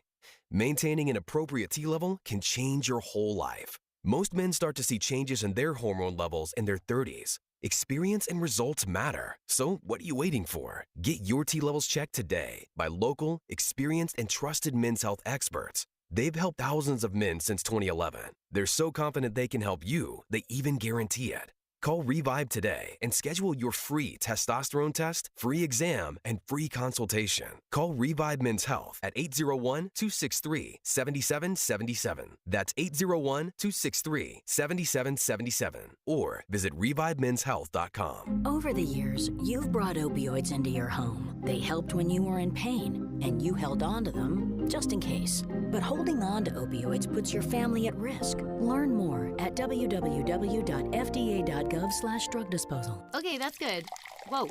Maintaining an appropriate T level can change your whole life. Most men start to see changes in their hormone levels in their 30s. Experience and results matter. So what are you waiting for? Get your T levels checked today by local, experienced, and trusted men's health experts. They've helped thousands of men since 2011. They're so confident they can help you, they even guarantee it. Call Revive today and schedule your free testosterone test, free exam, and free consultation. Call Revive Men's Health at 801-263-7777. That's 801-263-7777. Or visit ReviveMen'sHealth.com. Over the years, you've brought opioids into your home. They helped when you were in pain, and you held on to them just in case. But holding on to opioids puts your family at risk. Learn more at www.fda.gov/drug disposal. Okay, that's good. Whoa,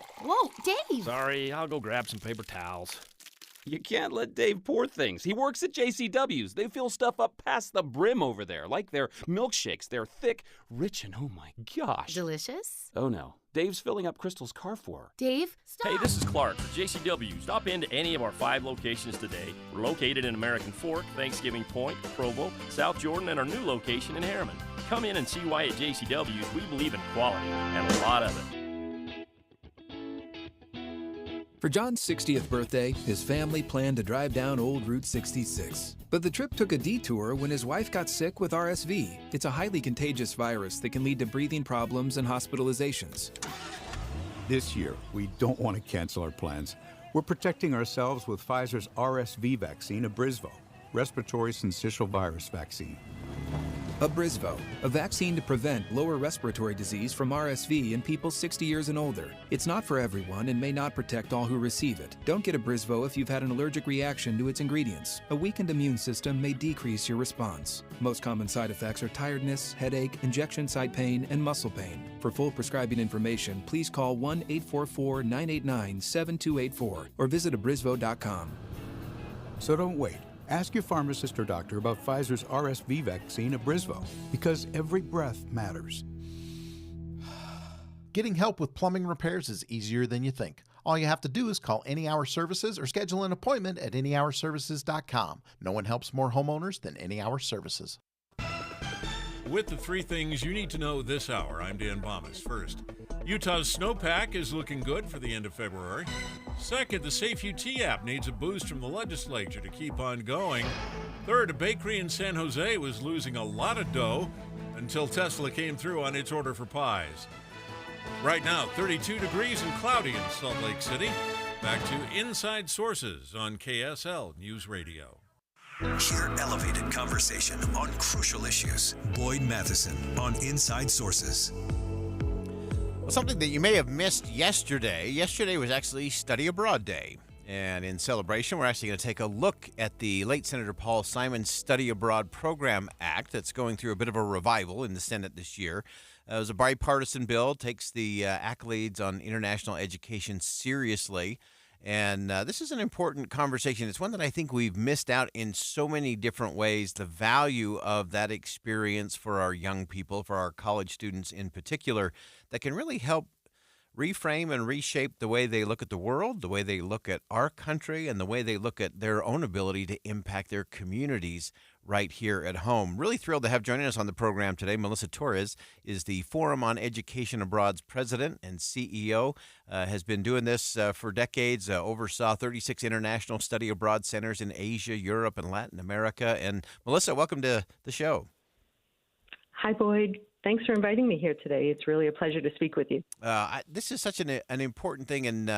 Dave! Sorry, I'll go grab some paper towels. You can't let Dave pour things. He works at JCW's. They fill stuff up past the brim over there, like their milkshakes. They're thick, rich, and oh my gosh. Delicious? Oh no, Dave's filling up Crystal's car for her. Dave, stop! Hey, this is Clark for JCW. Stop into any of our 5 locations today. We're located in American Fork, Thanksgiving Point, Provo, South Jordan, and our new location in Harriman. Come in and see why at JCW's we believe in quality and a lot of it. For John's 60th birthday, his family planned to drive down Old Route 66. But the trip took a detour when his wife got sick with RSV. It's a highly contagious virus that can lead to breathing problems and hospitalizations. This year, we don't want to cancel our plans. We're protecting ourselves with Pfizer's RSV vaccine, Abrysvo, respiratory syncytial virus vaccine. Abrysvo, a vaccine to prevent lower respiratory disease from RSV in people 60 years and older. It's not for everyone and may not protect all who receive it. Don't get Abrysvo if you've had an allergic reaction to its ingredients. A weakened immune system may decrease your response. Most common side effects are tiredness, headache, injection site pain, and muscle pain. For full prescribing information, please call 1-844-989-7284 or visit abrysvo.com. So don't wait. Ask your pharmacist or doctor about Pfizer's RSV vaccine, Abrysvo, because every breath matters. Getting help with plumbing repairs is easier than you think. All you have to do is call Any Hour Services or schedule an appointment at anyhourservices.com. No one helps more homeowners than Any Hour Services. With the 3 things you need to know this hour, I'm Dan Bomas. First, Utah's snowpack is looking good for the end of February. Second, the Safe UT app needs a boost from the legislature to keep on going. Third, a bakery in San Jose was losing a lot of dough until Tesla came through on its order for pies. Right now, 32 degrees and cloudy in Salt Lake City. Back to Inside Sources on KSL News Radio. Hear elevated conversation on crucial issues. Boyd Matheson on Inside Sources. Well, something that you may have missed yesterday. Yesterday was actually Study Abroad Day. And in celebration, we're actually going to take a look at the late Senator Paul Simon's Study Abroad Program Act that's going through a bit of a revival in the Senate this year. It was a bipartisan bill, takes the accolades on international education seriously. And this is an important conversation. It's one that I think we've missed out in so many different ways. The value of that experience for our young people, for our college students in particular, that can really help reframe and reshape the way they look at the world, the way they look at our country, and the way they look at their own ability to impact their communities right here at home. Really thrilled to have joining us on the program today. Melissa Torres is the Forum on Education Abroad's president and CEO, has been doing this for decades, oversaw 36 international study abroad centers in Asia, Europe, and Latin America. And Melissa, welcome to the show. Hi, Boyd. Thanks for inviting me here today. It's really a pleasure to speak with you. This is such an important thing, and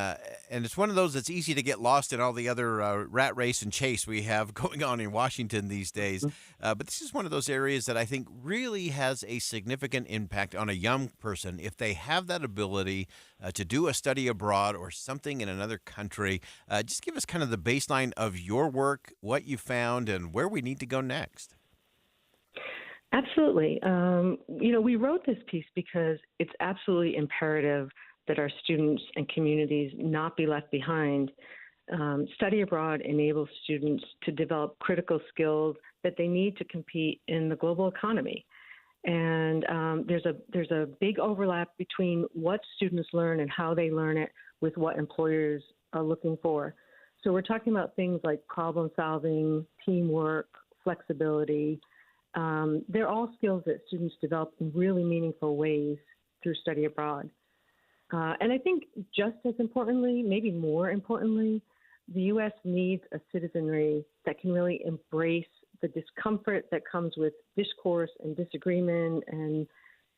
it's one of those that's easy to get lost in all the other rat race and chase we have going on in Washington these days. But this is one of those areas that I think really has a significant impact on a young person if they have that ability to do a study abroad or something in another country. Just give us kind of the baseline of your work, what you found, and where we need to go next. Absolutely. We wrote this piece because it's absolutely imperative that our students and communities not be left behind. Study abroad enables students to develop critical skills that they need to compete in the global economy. And there's a big overlap between what students learn and how they learn it with what employers are looking for. So we're talking about things like problem solving, teamwork, flexibility. They're all skills that students develop in really meaningful ways through study abroad. And I think just as importantly, maybe more importantly, the U.S. needs a citizenry that can really embrace the discomfort that comes with discourse and disagreement and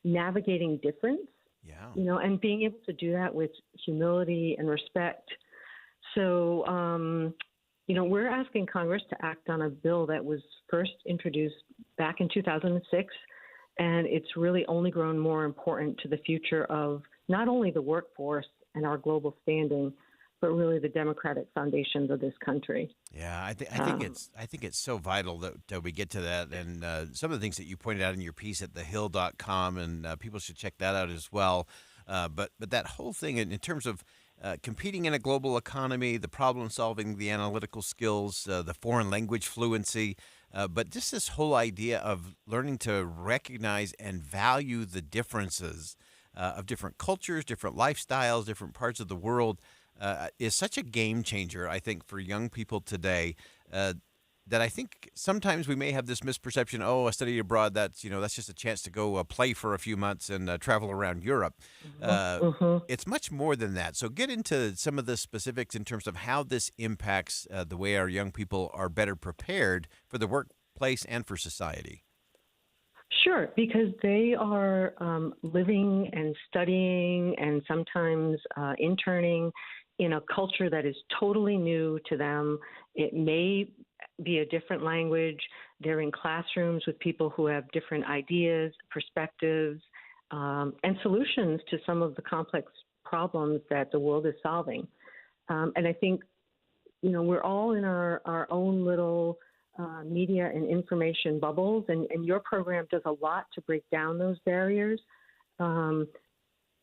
navigating difference. Yeah. And being able to do that with humility and respect. So, we're asking Congress to act on a bill that was first introduced back in 2006, and it's really only grown more important to the future of not only the workforce and our global standing, but really the democratic foundations of this country. Yeah, I think it's so vital that we get to that, and some of the things that you pointed out in your piece at thehill.com, and people should check that out as well. But that whole thing in terms of competing in a global economy, the problem solving, the analytical skills, the foreign language fluency, but just this whole idea of learning to recognize and value the differences of different cultures, different lifestyles, different parts of the world is such a game changer, I think, for young people today. That I think sometimes we may have this misperception, a study abroad, that's just a chance to go play for a few months and travel around Europe. It's much more than that. So get into some of the specifics in terms of how this impacts the way our young people are better prepared for the workplace and for society. Sure, because they are living and studying and sometimes interning in a culture that is totally new to them. It may be a different language. They're in classrooms with people who have different ideas, perspectives, and solutions to some of the complex problems that the world is solving. And I think, we're all in our own little media and information bubbles, and your program does a lot to break down those barriers. And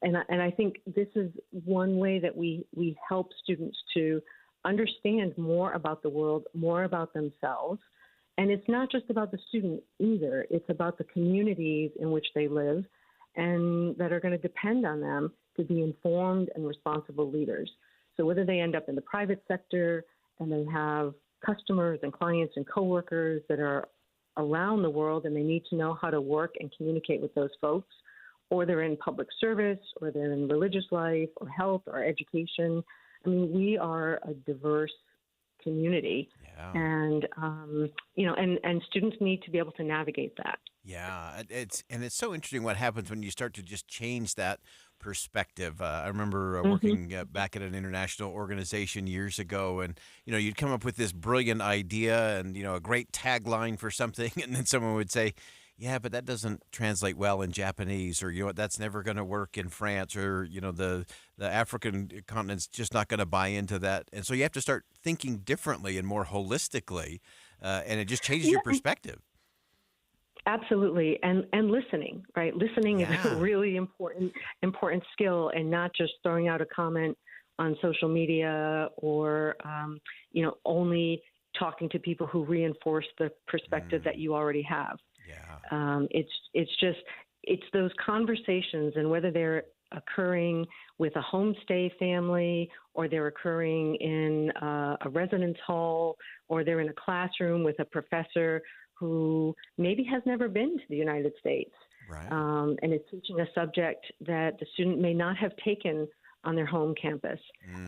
I think this is one way that we help students to understand more about the world, more about themselves. And it's not just about the student either. It's about the communities in which they live and that are going to depend on them to be informed and responsible leaders. So whether they end up in the private sector and they have customers and clients and coworkers that are around the world and they need to know how to work and communicate with those folks, or they're in public service, or they're in religious life or health or education. I mean, we are a diverse community, and and students need to be able to navigate that. Yeah, it's so interesting what happens when you start to just change that perspective. I remember working back at an international organization years ago, and you'd come up with this brilliant idea and a great tagline for something, and then someone would say, "Yeah, but that doesn't translate well in Japanese," or what, "That's never going to work in France," or the African continent's just not going to buy into that. And so you have to start thinking differently and more holistically, and it just changes your perspective. Absolutely, and listening, right? Listening is a really important skill, and not just throwing out a comment on social media or only talking to people who reinforce the perspective that you already have. It's those conversations, and whether they're occurring with a homestay family, or they're occurring in a residence hall, or they're in a classroom with a professor who maybe has never been to the United States, and is teaching a subject that the student may not have taken on their home campus,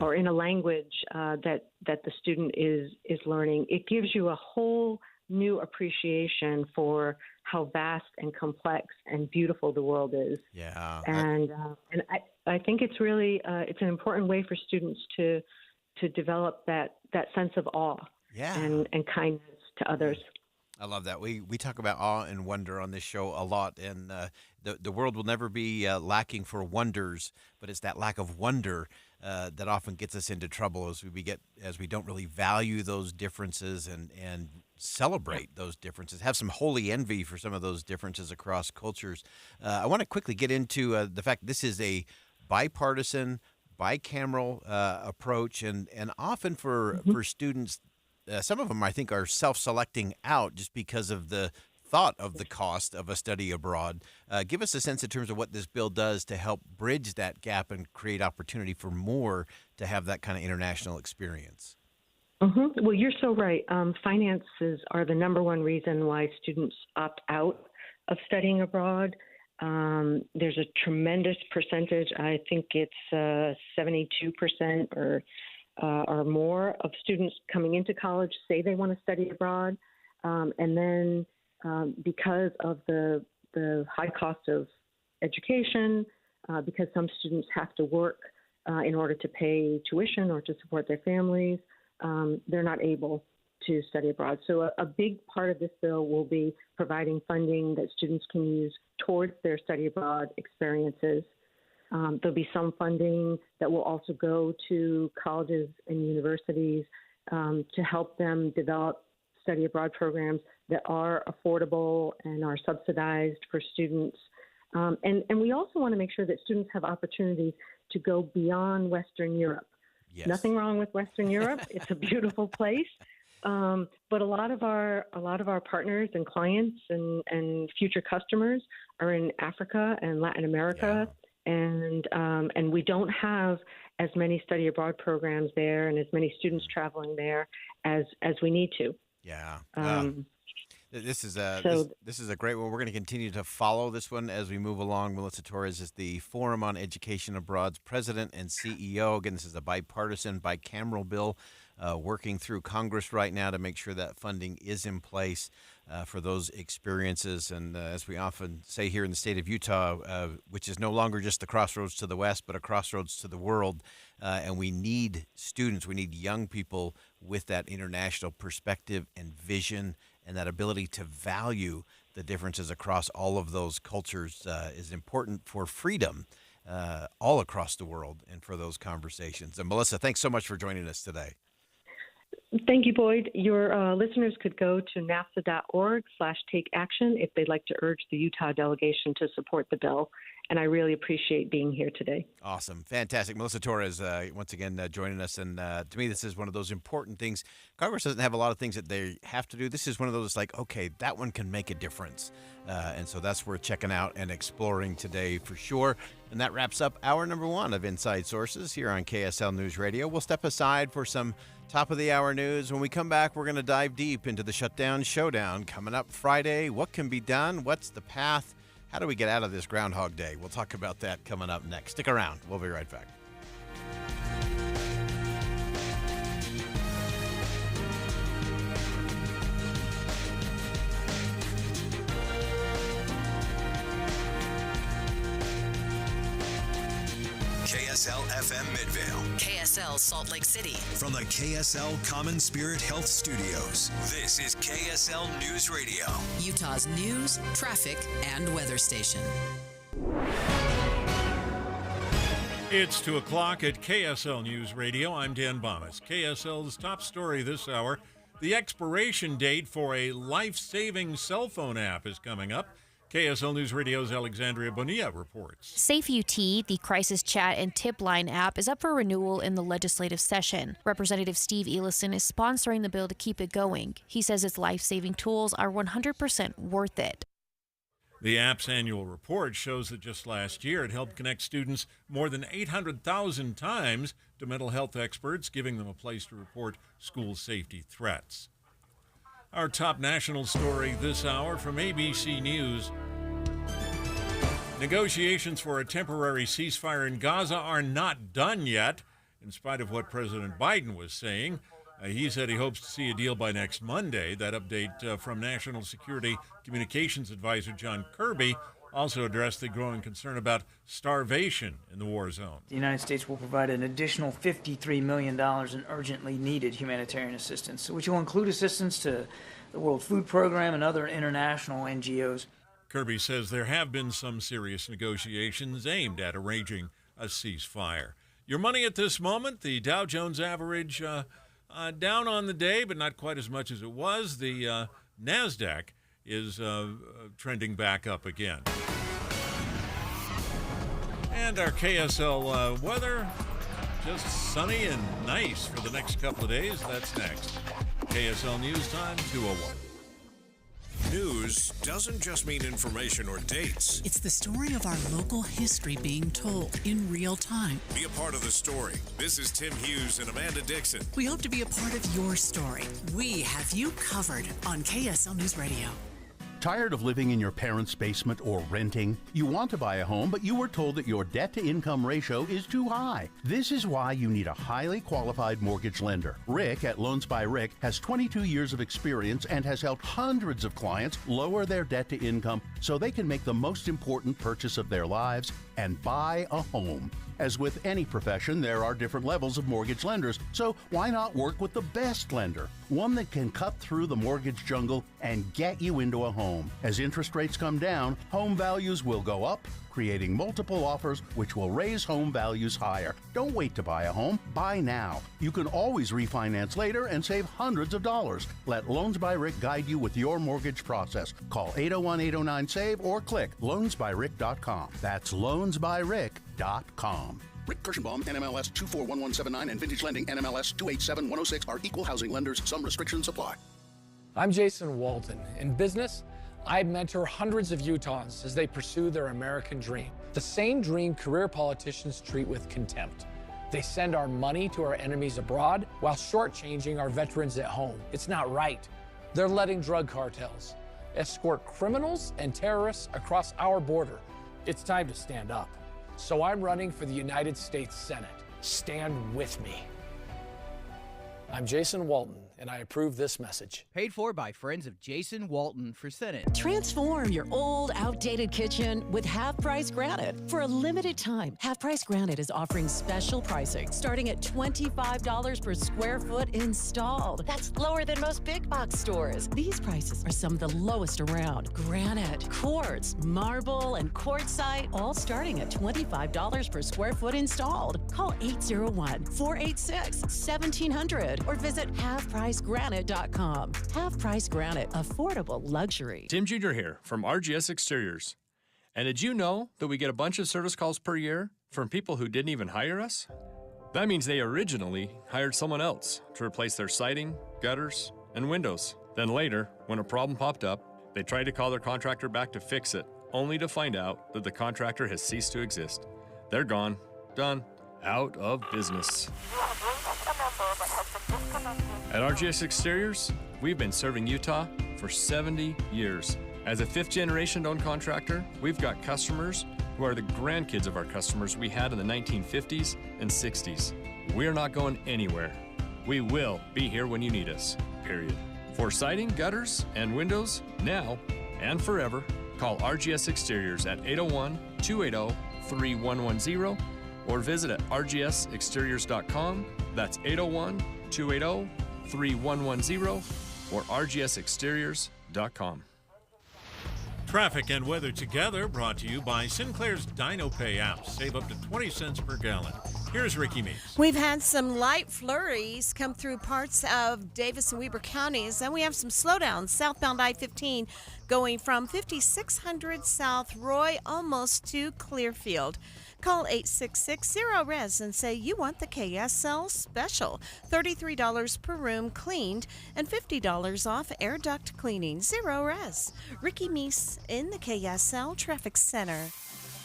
or in a language that the student is learning. It gives you a whole new appreciation for how vast and complex and beautiful the world is. And I think it's really it's an important way for students to develop that sense of awe and kindness to others. I love that. We talk about awe and wonder on this show a lot, and the world will never be lacking for wonders, but it's that lack of wonder that often gets us into trouble as we don't really value those differences and celebrate those differences. Have some holy envy for some of those differences across cultures. I want to quickly get into the fact this is a bipartisan, bicameral approach, and often for students. Some of them, I think, are self-selecting out just because of the thought of the cost of a study abroad. Give us a sense in terms of what this bill does to help bridge that gap and create opportunity for more to have that kind of international experience. Well, you're so right. Finances are the number one reason why students opt out of studying abroad. There's a tremendous percentage. I think it's 72% or more of students coming into college say they want to study abroad. And then because of the high cost of education, because some students have to work in order to pay tuition or to support their families, they're not able to study abroad. So a big part of this bill will be providing funding that students can use towards their study abroad experiences. There'll be some funding that will also go to colleges and universities to help them develop study abroad programs that are affordable and are subsidized for students. And we also want to make sure that students have opportunities to go beyond Western Europe. Yes. Nothing wrong with Western Europe. It's a beautiful place. But a lot of our partners and clients and future customers are in Africa and Latin America. And we don't have as many study abroad programs there and as many students traveling there as we need to. This is a great one. We're going to continue to follow this one as we move along. Melissa Torres is the Forum on Education Abroad's president and CEO. Again, this is a bipartisan, bicameral bill working through Congress right now to make sure that funding is in place for those experiences. And as we often say here in the state of Utah, which is no longer just the crossroads to the west, but a crossroads to the world. And we need students, we need young people with that international perspective and vision, and that ability to value the differences across all of those cultures is important for freedom all across the world and for those conversations. And Melissa, thanks so much for joining us today. Thank you, Boyd. Your listeners could go to nafsa.org/take-action if they'd like to urge the Utah delegation to support the bill. And I really appreciate being here today. Awesome. Fantastic. Melissa Torres, once again, joining us. And to me, this is one of those important things. Congress doesn't have a lot of things that they have to do. This is one of those like, okay, that one can make a difference. And so that's worth checking out and exploring today for sure. And that wraps up hour number one of Inside Sources here on KSL News Radio. We'll step aside for some top of the hour news. When we come back, we're going to dive deep into the Shutdown, Showdown coming up Friday. What can be done? What's the path? How do we get out of this Groundhog Day? We'll talk about that coming up next. Stick around. We'll be right back. KSL FM Midvale. KSL Salt Lake City. From the KSL Common Spirit Health Studios, this is KSL News Radio. Utah's news, traffic, and weather station. It's 2 o'clock at KSL News Radio. I'm Dan Bomas. KSL's top story this hour. The expiration date for a life-saving cell phone app is coming up. KSL News Radio's Alexandria Bonilla reports. Safe UT, the crisis chat and tip line app, is up for renewal in the legislative session. Representative Steve Elison is sponsoring the bill to keep it going. He says its life-saving tools are 100% worth it. The app's annual report shows that just last year it helped connect students more than 800,000 times to mental health experts, giving them a place to report school safety threats. Our top national story this hour from ABC News. Negotiations for a temporary ceasefire in Gaza are not done yet, in spite of what President Biden was saying. He said he hopes to see a deal by next Monday. That update from National Security Communications Advisor John Kirby also addressed the growing concern about starvation in the war zone. The United States will provide an additional $53 million in urgently needed humanitarian assistance, which will include assistance to the World Food Program and other international NGOs. Kirby says there have been some serious negotiations aimed at arranging a ceasefire. Your money at this moment, the Dow Jones average down on the day, but not quite as much as it was. The NASDAQ is trending back up again. And our KSL weather, just sunny and nice for the next couple of days. That's next. KSL News Time, 2:01. News doesn't just mean information or dates. It's the story of our local history being told in real time. Be a part of the story. This is Tim Hughes and Amanda Dixon. We hope to be a part of your story. We have you covered on KSL News Radio. Tired of living in your parents' basement or renting? You want to buy a home, but you were told that your debt-to-income ratio is too high. This is why you need a highly qualified mortgage lender. Rick at Loans by Rick has 22 years of experience and has helped hundreds of clients lower their debt-to-income so they can make the most important purchase of their lives and buy a home. As with any profession, there are different levels of mortgage lenders, so why not work with the best lender? One that can cut through the mortgage jungle and get you into a home. As interest rates come down, home values will go up, creating multiple offers which will raise home values higher. Don't wait to buy a home. Buy now. You can always refinance later and save hundreds of dollars. Let Loans by Rick guide you with your mortgage process. Call 801-809-SAVE or click loansbyrick.com. That's loansbyrick.com. Rick Kirschenbaum, NMLS 241179, and Vintage Lending, NMLS 287106 are equal housing lenders. Some restrictions apply. I'm Jason Walton. In business, I mentor hundreds of Utahns as they pursue their American dream. The same dream career politicians treat with contempt. They send our money to our enemies abroad while shortchanging our veterans at home. It's not right. They're letting drug cartels escort criminals and terrorists across our border. It's time to stand up. So I'm running for the United States Senate. Stand with me. I'm Jason Walton, and I approve this message. Paid for by friends of Jason Walton for Senate. Transform your old, outdated kitchen with Half Price Granite. For a limited time, Half Price Granite is offering special pricing starting at $25 per square foot installed. That's lower than most big box stores. These prices are some of the lowest around. Granite, quartz, marble, and quartzite, all starting at $25 per square foot installed. Call 801-486-1700 or visit halfpricegranite.com. Half Price Granite, affordable luxury. Tim Jr. here from RGS Exteriors. And did you know that we get a bunch of service calls per year from people who didn't even hire us? That means they originally hired someone else to replace their siding, gutters, and windows. Then later, when a problem popped up, they tried to call their contractor back to fix it, only to find out that the contractor has ceased to exist. They're gone, done, out of business. At RGS Exteriors, we've been serving Utah for 70 years. As a fifth-generation owned contractor, we've got customers who are the grandkids of our customers we had in the 1950s and 60s. We're not going anywhere. We will be here when you need us, period. For siding, gutters, and windows, now and forever, call RGS Exteriors at 801-280-3110 or visit at rgsexteriors.com. That's 801-280-3110 or rgsexteriors.com. Traffic and weather together brought to you by Sinclair's DinoPay app. Save up to 20 cents per gallon. Here's Ricky Meeks. We've had some light flurries come through parts of Davis and Weber counties, and we have some slowdowns southbound I-15 going from 5600 South Roy almost to Clearfield. Call 866-0-RES and say you want the KSL special. $33 per room cleaned and $50 off air duct cleaning. 0-RES. Ricky Meese in the KSL Traffic Center.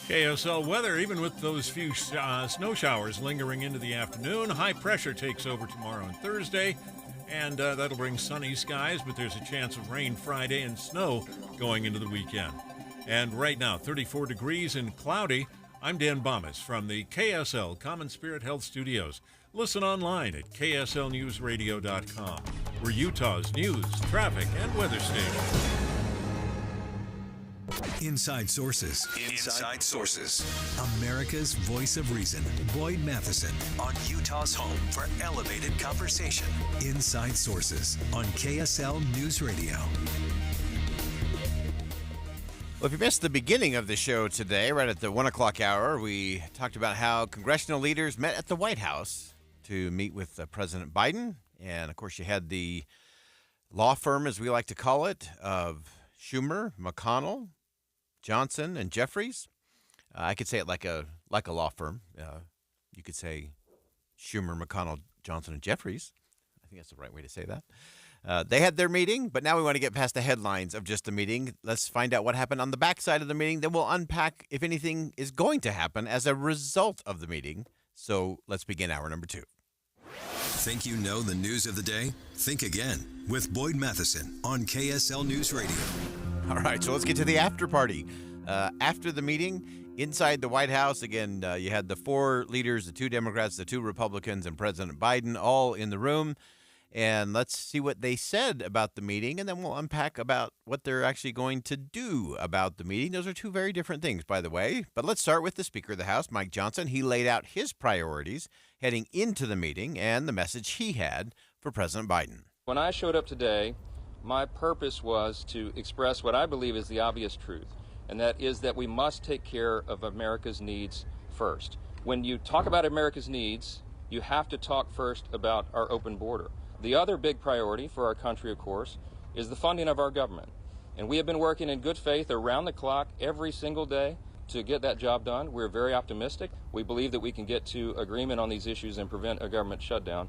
KSL weather, even with those few snow showers lingering into the afternoon. High pressure takes over tomorrow and Thursday, and that'll bring sunny skies, but there's a chance of rain Friday and snow going into the weekend. And right now, 34 degrees and cloudy. I'm Dan Bomas from the KSL Common Spirit Health Studios. Listen online at kslnewsradio.com. We're Utah's news, traffic, and weather station. Inside Sources. Inside Sources. America's voice of reason. Boyd Matheson on Utah's home for elevated conversation. Inside Sources on KSL News Radio. Well, if you missed the beginning of the show today, right at the 1 o'clock hour, we talked about how congressional leaders met at the White House to meet with President Biden. And, of course, you had the law firm, as we like to call it, of Schumer, McConnell, Johnson, and Jeffries. I could say it like a law firm. You could say Schumer, McConnell, Johnson, and Jeffries. I think that's the right way to say that. They had their meeting, but now we want to get past the headlines of just the meeting. Let's find out what happened on the backside of the meeting. Then we'll unpack if anything is going to happen as a result of the meeting. So let's begin hour number 2. Think you know the news of the day? Think again with Boyd Matheson on KSL News Radio. All right, so let's get to the after party. After the meeting, inside the White House, again, you had the 4 leaders, the 2 Democrats, the 2 Republicans, and President Biden all in the room. And let's see what they said about the meeting, and then we'll unpack about what they're actually going to do about the meeting. Those are 2 very different things, by the way. But let's start with the Speaker of the House, Mike Johnson. He laid out his priorities heading into the meeting and the message he had for President Biden. When I showed up today, my purpose was to express what I believe is the obvious truth, and that is that we must take care of America's needs first. When you talk about America's needs, you have to talk first about our open border. The other big priority for our country, of course, is the funding of our government. And we have been working in good faith around the clock every single day to get that job done. We're very optimistic. We believe that we can get to agreement on these issues and prevent a government shutdown.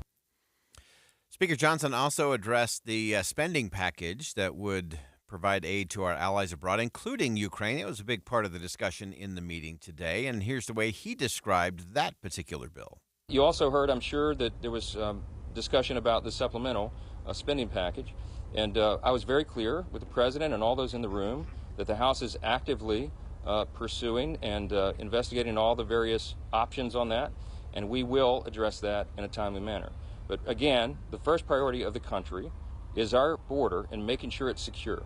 Speaker Johnson also addressed the spending package that would provide aid to our allies abroad, including Ukraine. It was a big part of the discussion in the meeting today, and here's the way he described that particular bill. You also heard, I'm sure, that there was discussion about the supplemental spending package, and I was very clear with the President and all those in the room that the House is actively pursuing and investigating all the various options on that, and we will address that in a timely manner. But again, the first priority of the country is our border and making sure it's secure.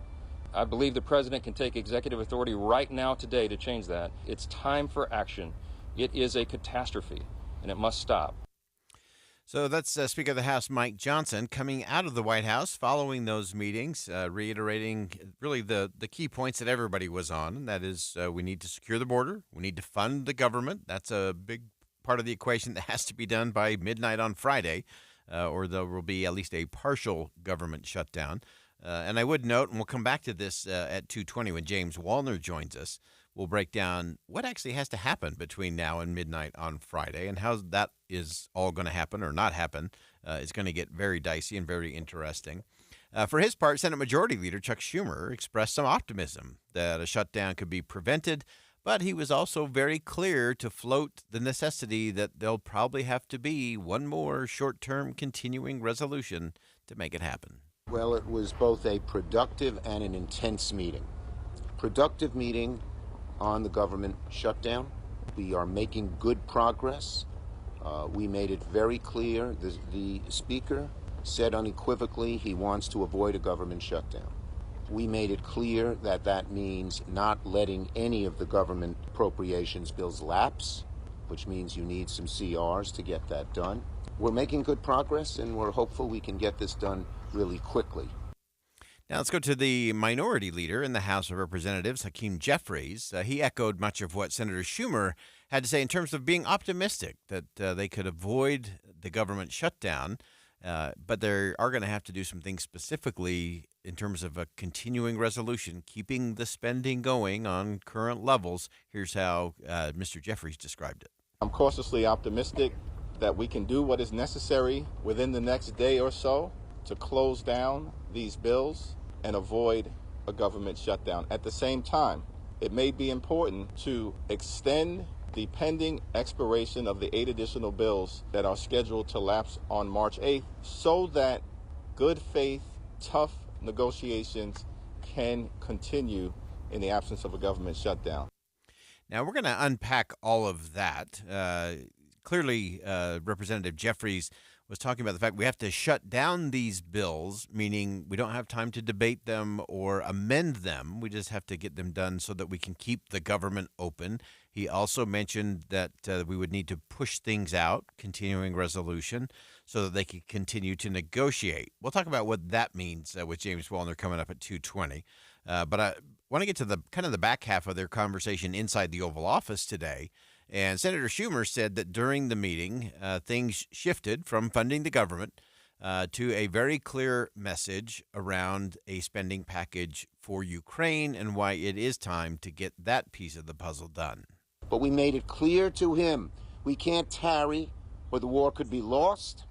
I believe the President can take executive authority right now today to change that. It's time for action. It is a catastrophe, and it must stop. So that's Speaker of the House Mike Johnson coming out of the White House following those meetings, reiterating really the key points that everybody was on, and that is we need to secure the border. We need to fund the government. That's a big part of the equation that has to be done by midnight on Friday, or there will be at least a partial government shutdown. And I would note, and we'll come back to this at 2:20 when James Wallner joins us, we'll break down what actually has to happen between now and midnight on Friday and how that is all going to happen or not happen. It's going to get very dicey and very interesting. For his part, Senate Majority Leader Chuck Schumer expressed some optimism that a shutdown could be prevented, but he was also very clear to float the necessity that there'll probably have to be one more short-term continuing resolution to make it happen. Well, it was both a productive and an intense meeting. Productive meeting on the government shutdown. We are making good progress. We made it very clear. The Speaker said unequivocally he wants to avoid a government shutdown. We made it clear that that means not letting any of the government appropriations bills lapse. which means you need some CRs to get that done. We're making good progress, and we're hopeful we can get this done really quickly. Now let's go to the minority leader in the House of Representatives, Hakeem Jeffries. He echoed much of what Senator Schumer had to say in terms of being optimistic that they could avoid the government shutdown, but they are going to have to do some things specifically in terms of a continuing resolution, keeping the spending going on current levels. Here's how Mr. Jeffries described it. I'm cautiously optimistic that we can do what is necessary within the next day or so to close down these bills and avoid a government shutdown. At the same time, it may be important to extend the pending expiration of the 8 additional bills that are scheduled to lapse on March 8th so that good faith, tough negotiations can continue in the absence of a government shutdown. Now, we're going to unpack all of that. Clearly, Representative Jeffries was talking about the fact we have to shut down these bills, meaning we don't have time to debate them or amend them. We just have to get them done so that we can keep the government open. He also mentioned that we would need to push things out, continuing resolution, so that they could continue to negotiate. We'll talk about what that means with James Wallner coming up at 2:20. But I want to get to the kind of the back half of their conversation inside the Oval Office today. And Senator Schumer said that during the meeting, things shifted from funding the government to a very clear message around a spending package for Ukraine and why it is time to get that piece of the puzzle done. But we made it clear to him we can't tarry or the war could be lost.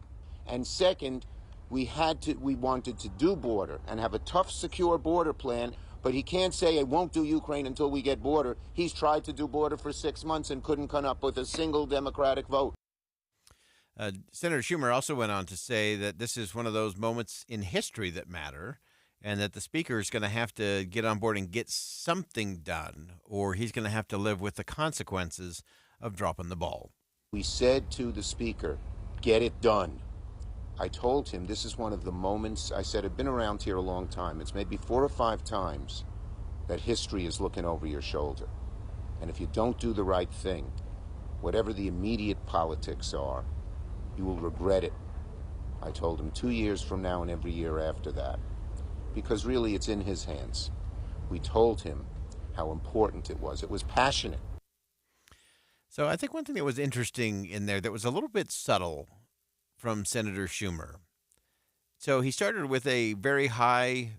And second, we wanted to do border and have a tough, secure border plan. But he can't say, I won't do Ukraine until we get border. He's tried to do border for 6 months and couldn't come up with a single Democratic vote. Senator Schumer also went on to say that this is one of those moments in history that matter and that the speaker is going to have to get on board and get something done, or he's going to have to live with the consequences of dropping the ball. We said to the speaker, get it done. I told him this is one of the moments, I said, I've been around here a long time. It's maybe 4 or 5 times that history is looking over your shoulder. And if you don't do the right thing, whatever the immediate politics are, you will regret it. I told him 2 years from now and every year after that. Because really it's in his hands. We told him how important it was. It was passionate. So I think one thing that was interesting in there that was a little bit subtle from Senator Schumer. So he started with a very high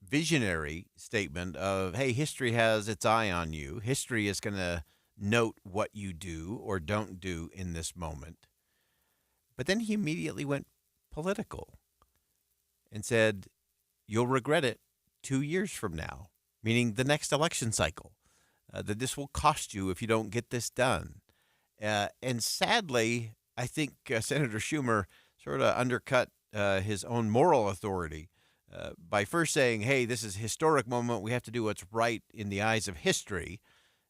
visionary statement of, hey, history has its eye on you. History is going to note what you do or don't do in this moment. But then he immediately went political and said, you'll regret it 2 years from now, meaning the next election cycle, that this will cost you if you don't get this done. And sadly, I think Senator Schumer sort of undercut his own moral authority by first saying, hey, this is a historic moment. We have to do what's right in the eyes of history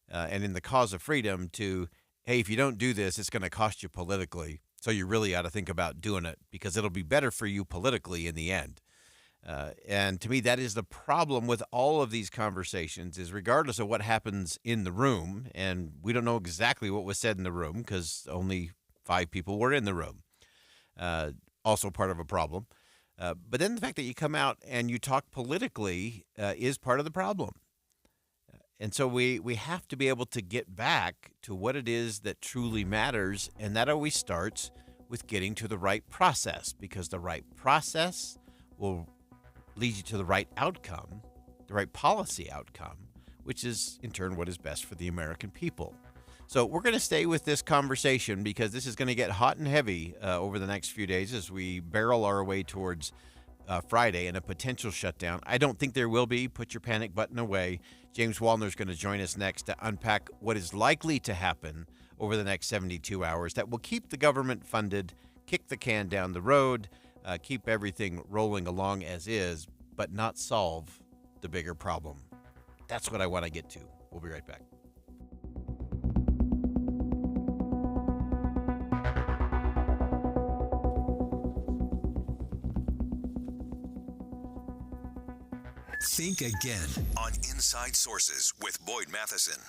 and in the cause of freedom to, hey, if you don't do this, it's going to cost you politically. So you really ought to think about doing it because it'll be better for you politically in the end. And to me, that is the problem with all of these conversations is regardless of what happens in the room, and we don't know exactly what was said in the room because only 5 people were in the room. Also part of a problem. But then the fact that you come out and you talk politically is part of the problem. And so we have to be able to get back to what it is that truly matters. And that always starts with getting to the right process because the right process will lead you to the right outcome, the right policy outcome, which is in turn what is best for the American people. So we're going to stay with this conversation because this is going to get hot and heavy over the next few days as we barrel our way towards Friday and a potential shutdown. I don't think there will be. Put your panic button away. James Wallner is going to join us next to unpack what is likely to happen over the next 72 hours that will keep the government funded, kick the can down the road, keep everything rolling along as is, but not solve the bigger problem. That's what I want to get to. We'll be right back. Think again on Inside Sources with Boyd Matheson.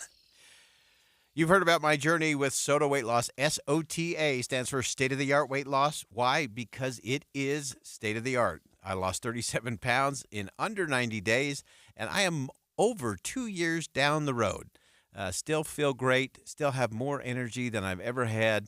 You've heard about my journey with SOTA Weight Loss. SOTA stands for state-of-the-art weight loss. Why? Because it is state-of-the-art. I lost 37 pounds in under 90 days, and I am over 2 years down the road. Still feel great, still have more energy than I've ever had,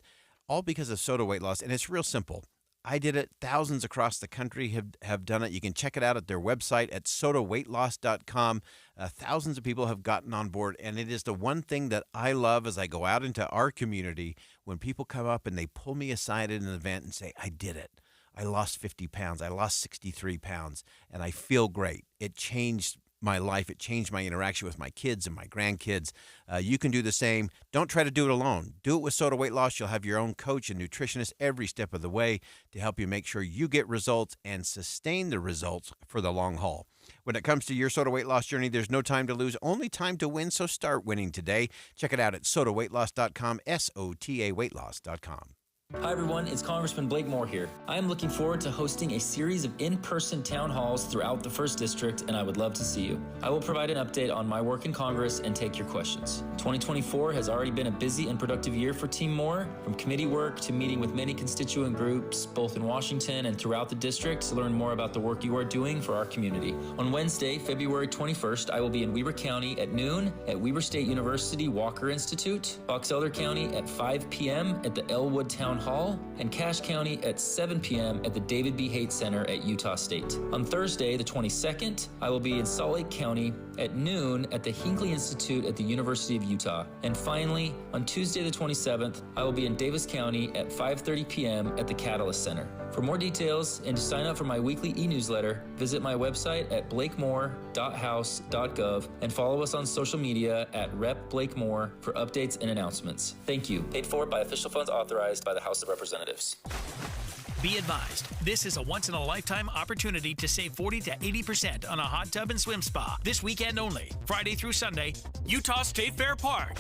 all because of SOTA Weight Loss, and it's real simple. I did it. Thousands across the country have done it. You can check it out at their website at sodaweightloss.com. Thousands of people have gotten on board, and it is the one thing that I love as I go out into our community when people come up and they pull me aside in an event and say, I did it. I lost 50 pounds. I lost 63 pounds, and I feel great. It changed my life. It changed my interaction with my kids and my grandkids. You can do the same. Don't try to do it alone. Do it with SOTA Weight Loss. You'll have your own coach and nutritionist every step of the way to help you make sure you get results and sustain the results for the long haul. When it comes to your SOTA Weight Loss journey, there's no time to lose, only time to win, so start winning today. Check it out at sodaweightloss.com, SOTA weightloss.com. Hi everyone, it's Congressman Blake Moore here. I am looking forward to hosting a series of in-person town halls throughout the 1st District, and I would love to see you. I will provide an update on my work in Congress and take your questions. 2024 has already been a busy and productive year for Team Moore, from committee work to meeting with many constituent groups, both in Washington and throughout the district, to learn more about the work you are doing for our community. On Wednesday, February 21st, I will be in Weber County at noon at Weber State University Walker Institute, Box Elder County at 5 p.m. at the Elwood Town Hall, and Cache County at 7 p.m. at the David B. Haight Center at Utah State. On Thursday, the 22nd, I will be in Salt Lake County at noon at the Hinckley Institute at the University of Utah. And finally, on Tuesday, the 27th, I will be in Davis County at 5:30 p.m. at the Catalyst Center. For more details and to sign up for my weekly e-newsletter, visit my website at blakemore.house.gov and follow us on social media at Rep. Blake Moore for updates and announcements. Thank you. Paid for by official funds authorized by the House of Representatives. Be advised, this is a once-in-a-lifetime opportunity to save 40 to 80% on a hot tub and swim spa this weekend only, Friday through Sunday, Utah State Fair Park.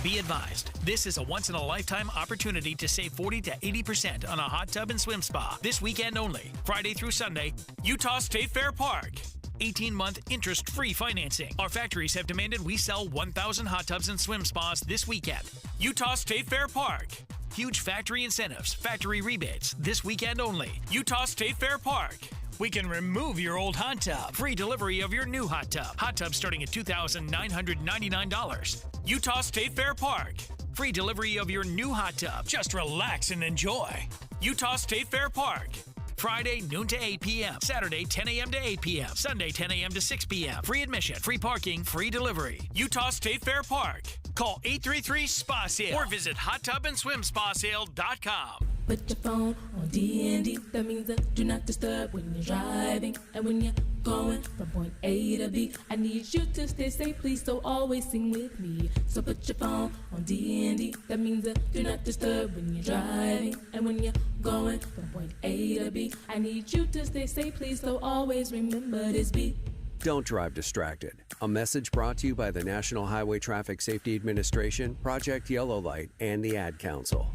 Be advised, this is a once-in-a-lifetime opportunity to save 40 to 80% on a hot tub and swim spa this weekend only, Friday through Sunday, Utah State Fair Park. 18-month interest-free financing. Our factories have demanded we sell 1,000 hot tubs and swim spas this weekend. Utah State Fair Park. Huge factory incentives, factory rebates, this weekend only. Utah State Fair Park. We can remove your old hot tub. Free delivery of your new hot tub. Hot tub starting at $2,999. Utah State Fair Park. Free delivery of your new hot tub. Just relax and enjoy. Utah State Fair Park. Friday, noon to 8 p.m. Saturday, 10 a.m. to 8 p.m. Sunday, 10 a.m. to 6 p.m. Free admission, free parking, free delivery. Utah State Fair Park. Call 833-SPA-SALE or visit hottubandSwimSpaSale.com. Put your phone on D&D. That means do not disturb when you're driving. And when you're going from point A to B, I need you to stay safe, please, so always sing with me. So put your phone on D&D. That means do not disturb when you're driving. And when you're going from point A to B, I need you to stay safe, please, so always remember this beat. Don't drive distracted. A message brought to you by the National Highway Traffic Safety Administration, Project Yellow Light, and the Ad Council.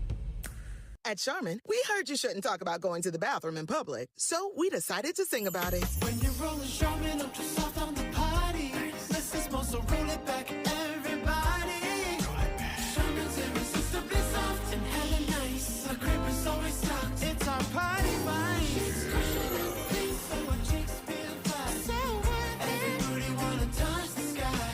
At Charmin, we heard you shouldn't talk about going to the bathroom in public, so we decided to sing about it. When you're rolling Charmin, I'm just soft on the potty. Less is more, so roll it back, everybody. Roll it back. Charmin's irresistibly soft and hella nice. The crib is always stocked. It's our party vibe. It's cushioning, please, so our cheeks feel flat. So worth it. Everybody wanna touch the sky.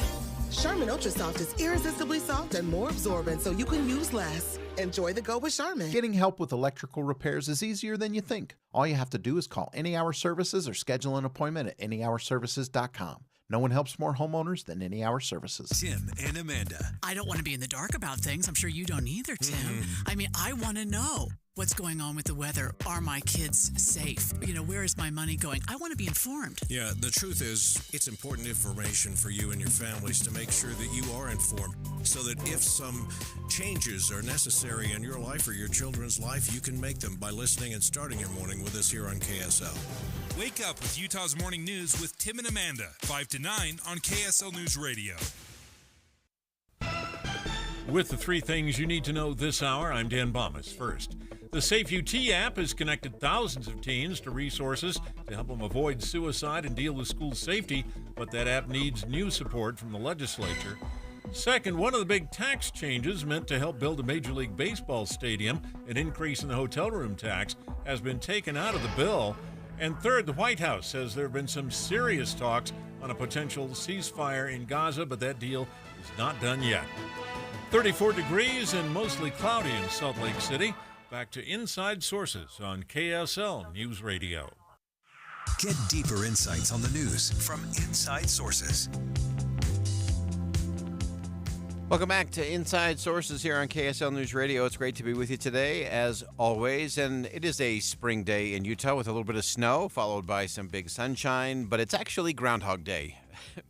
Charmin Ultra Soft is irresistibly soft and more absorbent, so you can use less. Enjoy the go with Charmin. Getting help with electrical repairs is easier than you think. All you have to do is call Any Hour Services or schedule an appointment at anyhourservices.com. No one helps more homeowners than Any Hour Services. Tim and Amanda. I don't want to be in the dark about things. I'm sure you don't either, Tim. I mean, I want to know what's going on with the weather. Are my kids safe? You know, where is my money going? I want to be informed. Yeah, the truth is, it's important information for you and your families to make sure that you are informed so that if some changes are necessary in your life or your children's life, you can make them by listening and starting your morning with us here on KSL. Wake up with Utah's Morning News with Tim and Amanda, 5 to 9 on KSL News Radio. With the three things you need to know this hour, I'm Dan Bomas. First, the Safe UT app has connected thousands of teens to resources to help them avoid suicide and deal with school safety, but that app needs new support from the legislature. Second, one of the big tax changes meant to help build a Major League Baseball stadium, an increase in the hotel room tax, has been taken out of the bill. And third, the White House says there have been some serious talks on a potential ceasefire in Gaza, but that deal is not done yet. 34 degrees and mostly cloudy in Salt Lake City. Back to Inside Sources on KSL News Radio. Get deeper insights on the news from Inside Sources. Welcome back to Inside Sources here on KSL News Radio. It's great to be with you today, as always. And it is a spring day in Utah with a little bit of snow, followed by some big sunshine. But it's actually Groundhog Day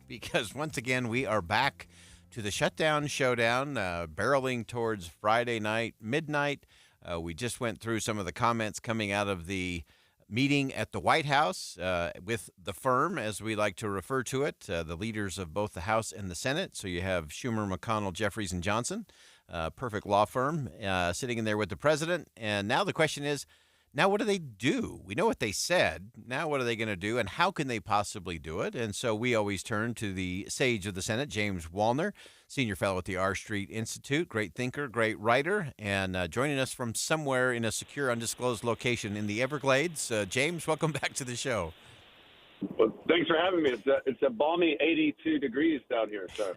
because, once again, we are back to the Shutdown, showdown, barreling towards Friday night, midnight. We just went through some of the comments coming out of the meeting at the White House with the firm, as we like to refer to it, the leaders of both the House and the Senate. So you have Schumer, McConnell, Jeffries, and Johnson, perfect law firm, sitting in there with the president. And now the question is, now what do they do? We know what they said. Now what are they going to do, and how can they possibly do it? And so we always turn to the sage of the Senate, James Wallner, senior fellow at the R Street Institute, great thinker, great writer, and joining us from somewhere in a secure, undisclosed location in the Everglades. James, welcome back to the show. Well, thanks for having me. It's a balmy 82 degrees down here, so.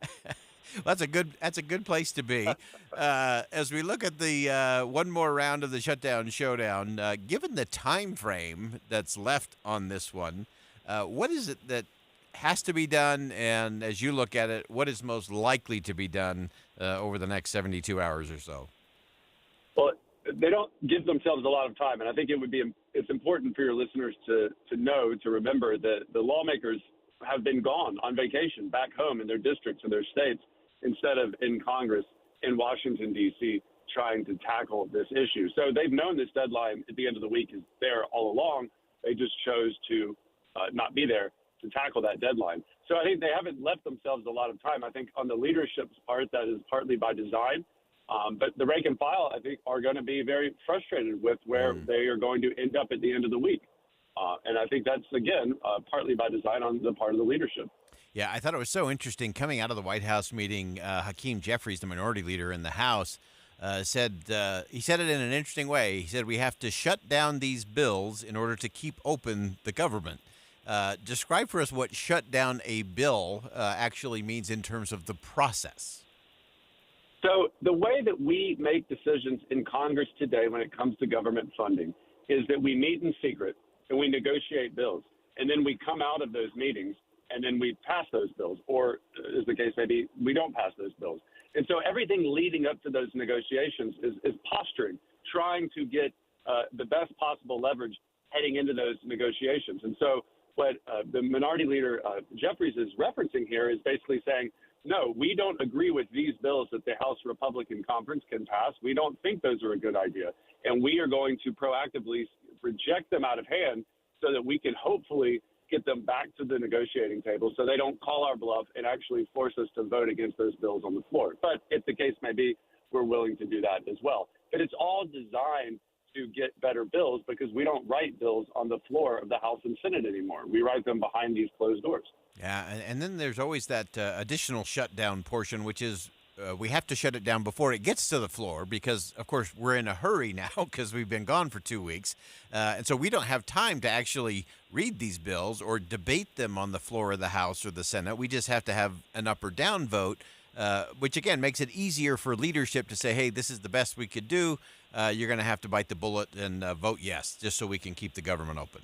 Well, that's a good place to be. As we look at the one more round of the Shutdown Showdown, given the time frame that's left on this one, what is it that has to be done? And as you look at it, what is most likely to be done over the next 72 hours or so? Well, they don't give themselves a lot of time, and I think it's important for your listeners to remember that the lawmakers have been gone on vacation back home in their districts and their states, instead of in Congress in Washington, D.C., trying to tackle this issue. So they've known this deadline at the end of the week is there all along. They just chose to not be there to tackle that deadline. So I think they haven't left themselves a lot of time. I think on the leadership's part, that is partly by design. But the rank and file, I think, are going to be very frustrated with where they are going to end up at the end of the week. And I think that's, again, partly by design on the part of the leadership. Yeah, I thought it was so interesting coming out of the White House meeting. Hakeem Jeffries, the minority leader in the House, said he said it in an interesting way. He said we have to shut down these bills in order to keep open the government. Describe for us what shut down a bill actually means in terms of the process. So the way that we make decisions in Congress today when it comes to government funding is that we meet in secret and we negotiate bills. And then we come out of those meetings and then we pass those bills, or as the case may be, we don't pass those bills. And so everything leading up to those negotiations is posturing, trying to get the best possible leverage heading into those negotiations. And so what the minority leader Jeffries is referencing here is basically saying, no, we don't agree with these bills that the House Republican Conference can pass. We don't think those are a good idea. And we are going to proactively reject them out of hand so that we can hopefully get them back to the negotiating table so they don't call our bluff and actually force us to vote against those bills on the floor. But if the case may be, we're willing to do that as well. But it's all designed to get better bills because we don't write bills on the floor of the House and Senate anymore. We write them behind these closed doors. Yeah, and then there's always that additional shutdown portion, which is we have to shut it down before it gets to the floor because, of course, we're in a hurry now because we've been gone for 2 weeks. And so we don't have time to actually read these bills or debate them on the floor of the House or the Senate. We just have to have an up or down vote, which, again, makes it easier for leadership to say, hey, this is the best we could do. You're going to have to bite the bullet and vote yes, just so we can keep the government open.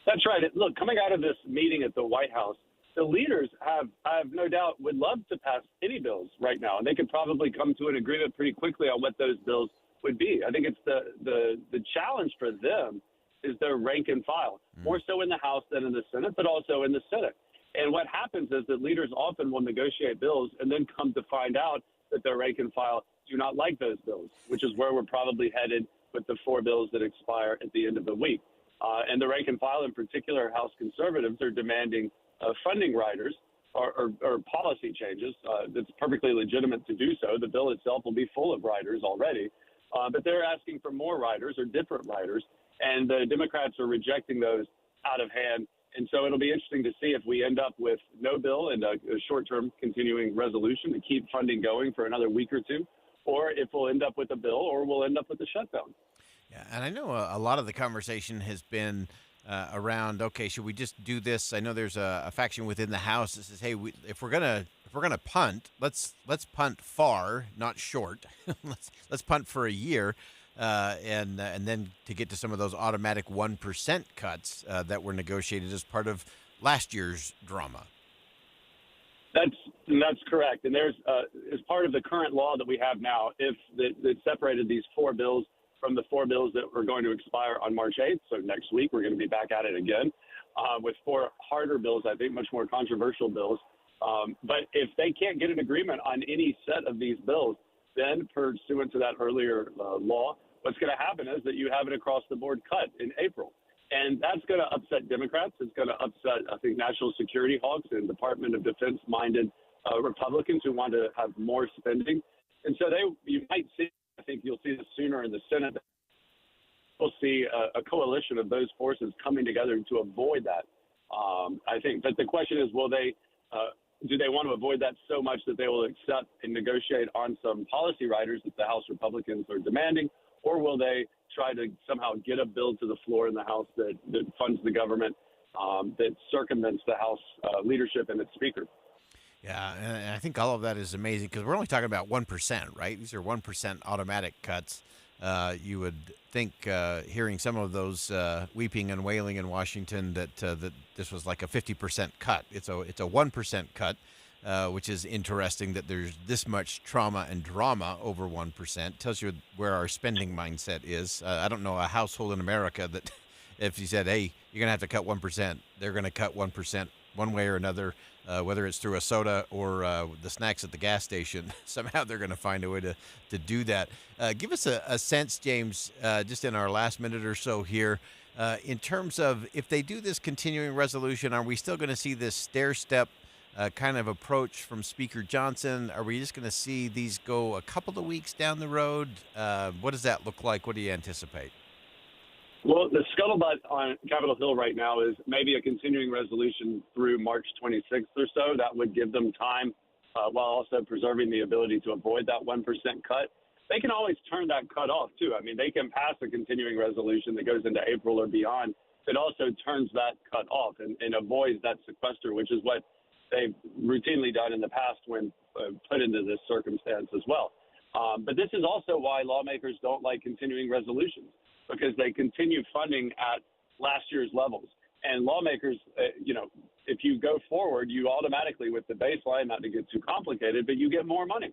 That's right. Look, coming out of this meeting at the White House, the leaders I have no doubt, would love to pass any bills right now, and they could probably come to an agreement pretty quickly on what those bills would be. I think it's the challenge for them is their rank and file, more so in the House than in the Senate, but also in the Senate. And what happens is that leaders often will negotiate bills and then come to find out that their rank and file do not like those bills, which is where we're probably headed with the 4 bills that expire at the end of the week. And the rank and file, in particular, House conservatives, are demanding funding riders or policy changes. It's perfectly legitimate to do so. The bill itself will be full of riders already. But they're asking for more riders or different riders. And the Democrats are rejecting those out of hand And so it'll be interesting to see if we end up with no bill and a short-term continuing resolution to keep funding going for another week or two, or if we'll end up with a bill or we'll end up with a shutdown. Yeah, and I know a lot of the conversation has been around, okay, should we just do this? I know there's a faction within the House that says, hey, if we're gonna punt, let's punt far, not short. let's punt for a year, and then to get to some of those automatic 1% cuts that were negotiated as part of last year's drama. That's correct. And there's as part of the current law that we have now, if it separated these 4 bills from the 4 bills that were going to expire on March 8th. So next week, we're going to be back at it again with 4 harder bills, I think much more controversial bills. But if they can't get an agreement on any set of these bills, then pursuant to that earlier law, what's going to happen is that you have an across-the-board cut in April. And that's going to upset Democrats. It's going to upset, I think, national security hawks and Department of Defense-minded Republicans who want to have more spending. And so you might see, I think you'll see this sooner in the Senate. We'll see a coalition of those forces coming together to avoid that. I think. But the question is, will they do they want to avoid that so much that they will accept and negotiate on some policy riders that the House Republicans are demanding, or will they try to somehow get a bill to the floor in the House that funds the government, that circumvents the House leadership and its speaker? Yeah, and I think all of that is amazing because we're only talking about 1%, right? These are 1% automatic cuts. You would think, hearing some of those weeping and wailing in Washington, that this was like a 50% cut. It's a 1% cut, which is interesting that there's this much trauma and drama over 1%. Tells you where our spending mindset is. I don't know a household in America that if you said, hey, you're going to have to cut 1%, they're going to cut 1% one way or another. Whether it's through a soda or the snacks at the gas station, somehow they're going to find a way to do that. Give us a sense, James, just in our last minute or so here, in terms of if they do this continuing resolution, are we still going to see this stair-step kind of approach from Speaker Johnson? Are we just going to see these go a couple of weeks down the road? What does that look like? What do you anticipate? Well, the scuttlebutt on Capitol Hill right now is maybe a continuing resolution through March 26th or so. That would give them time while also preserving the ability to avoid that 1% cut. They can always turn that cut off, too. I mean, they can pass a continuing resolution that goes into April or beyond that also turns that cut off and avoids that sequester, which is what they've routinely done in the past when put into this circumstance as well. But this is also why lawmakers don't like continuing resolutions, because they continue funding at last year's levels. And lawmakers, if you go forward, you automatically, with the baseline, not to get too complicated, but you get more money.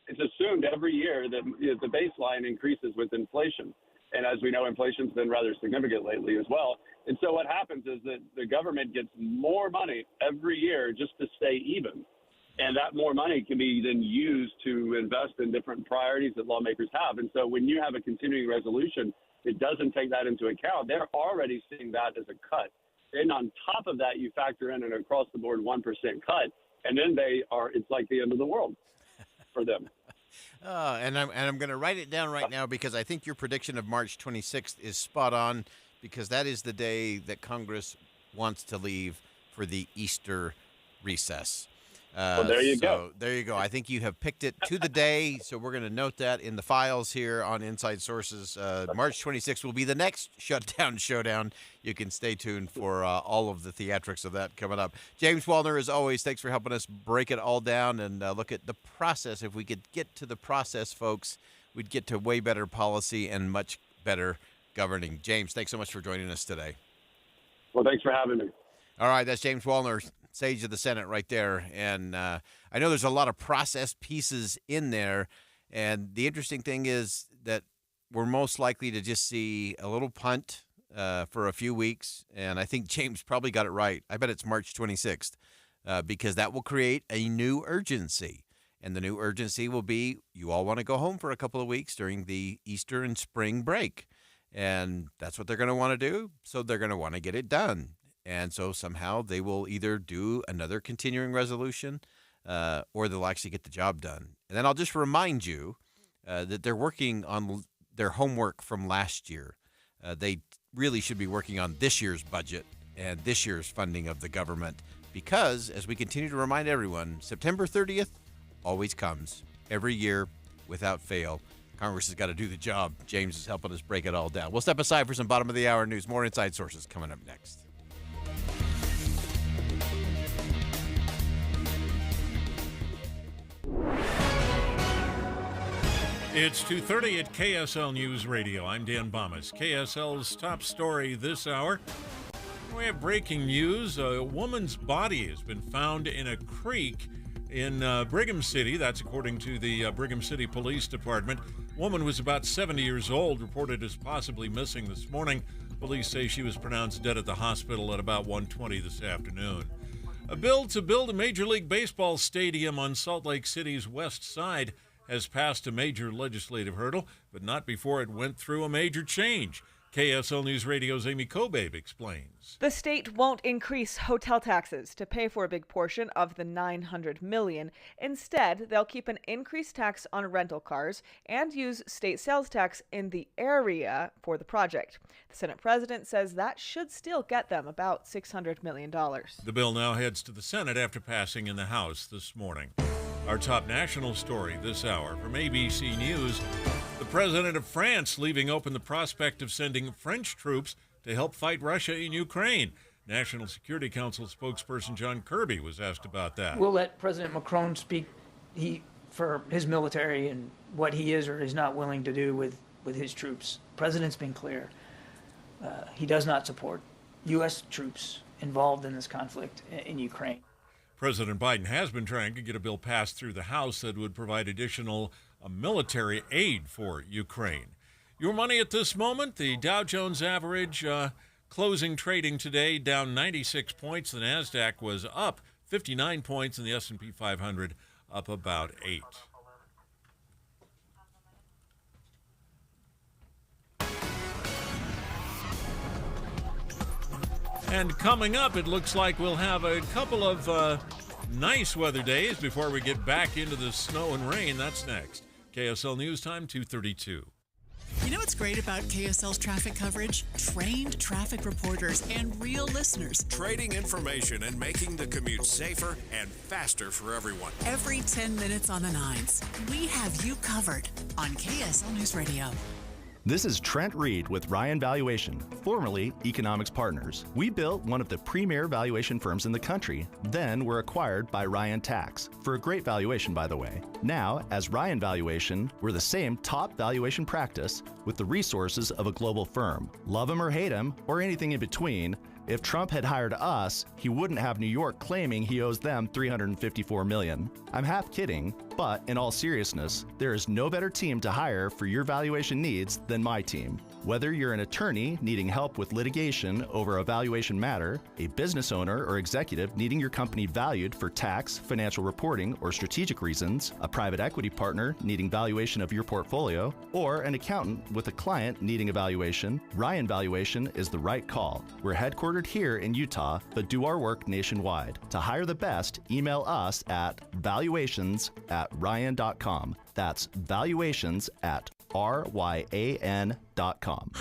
It's assumed every year that the baseline increases with inflation. And as we know, inflation's been rather significant lately as well. And so what happens is that the government gets more money every year just to stay even. And that more money can be then used to invest in different priorities that lawmakers have. And so when you have a continuing resolution, it doesn't take that into account. They're already seeing that as a cut. And on top of that, you factor in an across-the-board 1% cut, and then it's like the end of the world for them. And I'm going to write it down right now because I think your prediction of March 26th is spot on, because that is the day that Congress wants to leave for the Easter recess. Well, there you go. There you go. I think you have picked it to the day, so we're going to note that in the files here on Inside Sources. March 26th will be the next Shutdown Showdown. You can stay tuned for all of the theatrics of that coming up. James Wallner, as always, thanks for helping us break it all down and look at the process. If we could get to the process, folks, we'd get to way better policy and much better governing. James, thanks so much for joining us today. Well, thanks for having me. All right, that's James Wallner, Sage of the Senate right there. And I know there's a lot of process pieces in there. And the interesting thing is that we're most likely to just see a little punt for a few weeks. And I think James probably got it right. I bet it's March 26th because that will create a new urgency. And the new urgency will be you all want to go home for a couple of weeks during the Easter and spring break. And that's what they're going to want to do. So they're going to want to get it done. And so somehow they will either do another continuing resolution or they'll actually get the job done. And then I'll just remind you that they're working on their homework from last year. They really should be working on this year's budget and this year's funding of the government because, as we continue to remind everyone, September 30th always comes every year without fail. Congress has got to do the job. James is helping us break it all down. We'll step aside for some bottom of the hour news. More Inside Sources coming up next. It's 2:30 at KSL News Radio. I'm Dan Bomas. KSL's top story this hour. We have breaking news. A woman's body has been found in a creek in Brigham City. That's according to the Brigham City Police Department. Woman was about 70 years old, reported as possibly missing this morning. Police say she was pronounced dead at the hospital at about 1:20 this afternoon. A bill to build a Major League Baseball stadium on Salt Lake City's west side has passed a major legislative hurdle, but not before it went through a major change. KSL News Radio's Amy Kobabe explains. The state won't increase hotel taxes to pay for a big portion of the $900 million. Instead, they'll keep an increased tax on rental cars and use state sales tax in the area for the project. The Senate president says that should still get them about $600 million. The bill now heads to the Senate after passing in the House this morning. Our top national story this hour from ABC News. The president of France leaving open the prospect of sending French troops to help fight Russia in Ukraine. National Security Council spokesperson John Kirby was asked about that. We'll let President Macron speak for his military and what he is or is not willing to do with his troops. The president's been clear. He does not support U.S. troops involved in this conflict in Ukraine. President Biden has been trying to get a bill passed through the House that would provide additional military aid for Ukraine. Your money at this moment, the Dow Jones average closing trading today down 96 points. The NASDAQ was up 59 points, and the S&P 500 up about 8. And coming up, it looks like we'll have a couple of nice weather days before we get back into the snow and rain. That's next. KSL News Time, 2:32. You know what's great about KSL's traffic coverage? Trained traffic reporters and real listeners. Trading information and making the commute safer and faster for everyone. Every 10 minutes on the 9s, we have you covered on KSL News Radio. This is Trent Reed with Ryan Valuation, formerly Economics Partners. We built one of the premier valuation firms in the country, then were acquired by Ryan Tax, for a great valuation, by the way. Now, as Ryan Valuation, we're the same top valuation practice with the resources of a global firm. Love him or hate him, or anything in between, if Trump had hired us, he wouldn't have New York claiming he owes them $354 million. I'm half kidding, but in all seriousness, there is no better team to hire for your valuation needs than my team. Whether you're an attorney needing help with litigation over a valuation matter, a business owner or executive needing your company valued for tax, financial reporting, or strategic reasons, a private equity partner needing valuation of your portfolio, or an accountant with a client needing a valuation, Ryan Valuation is the right call. We're headquartered here in Utah, but do our work nationwide. To hire the best, email us at valuations@ryan.com. That's valuations@ryan.com.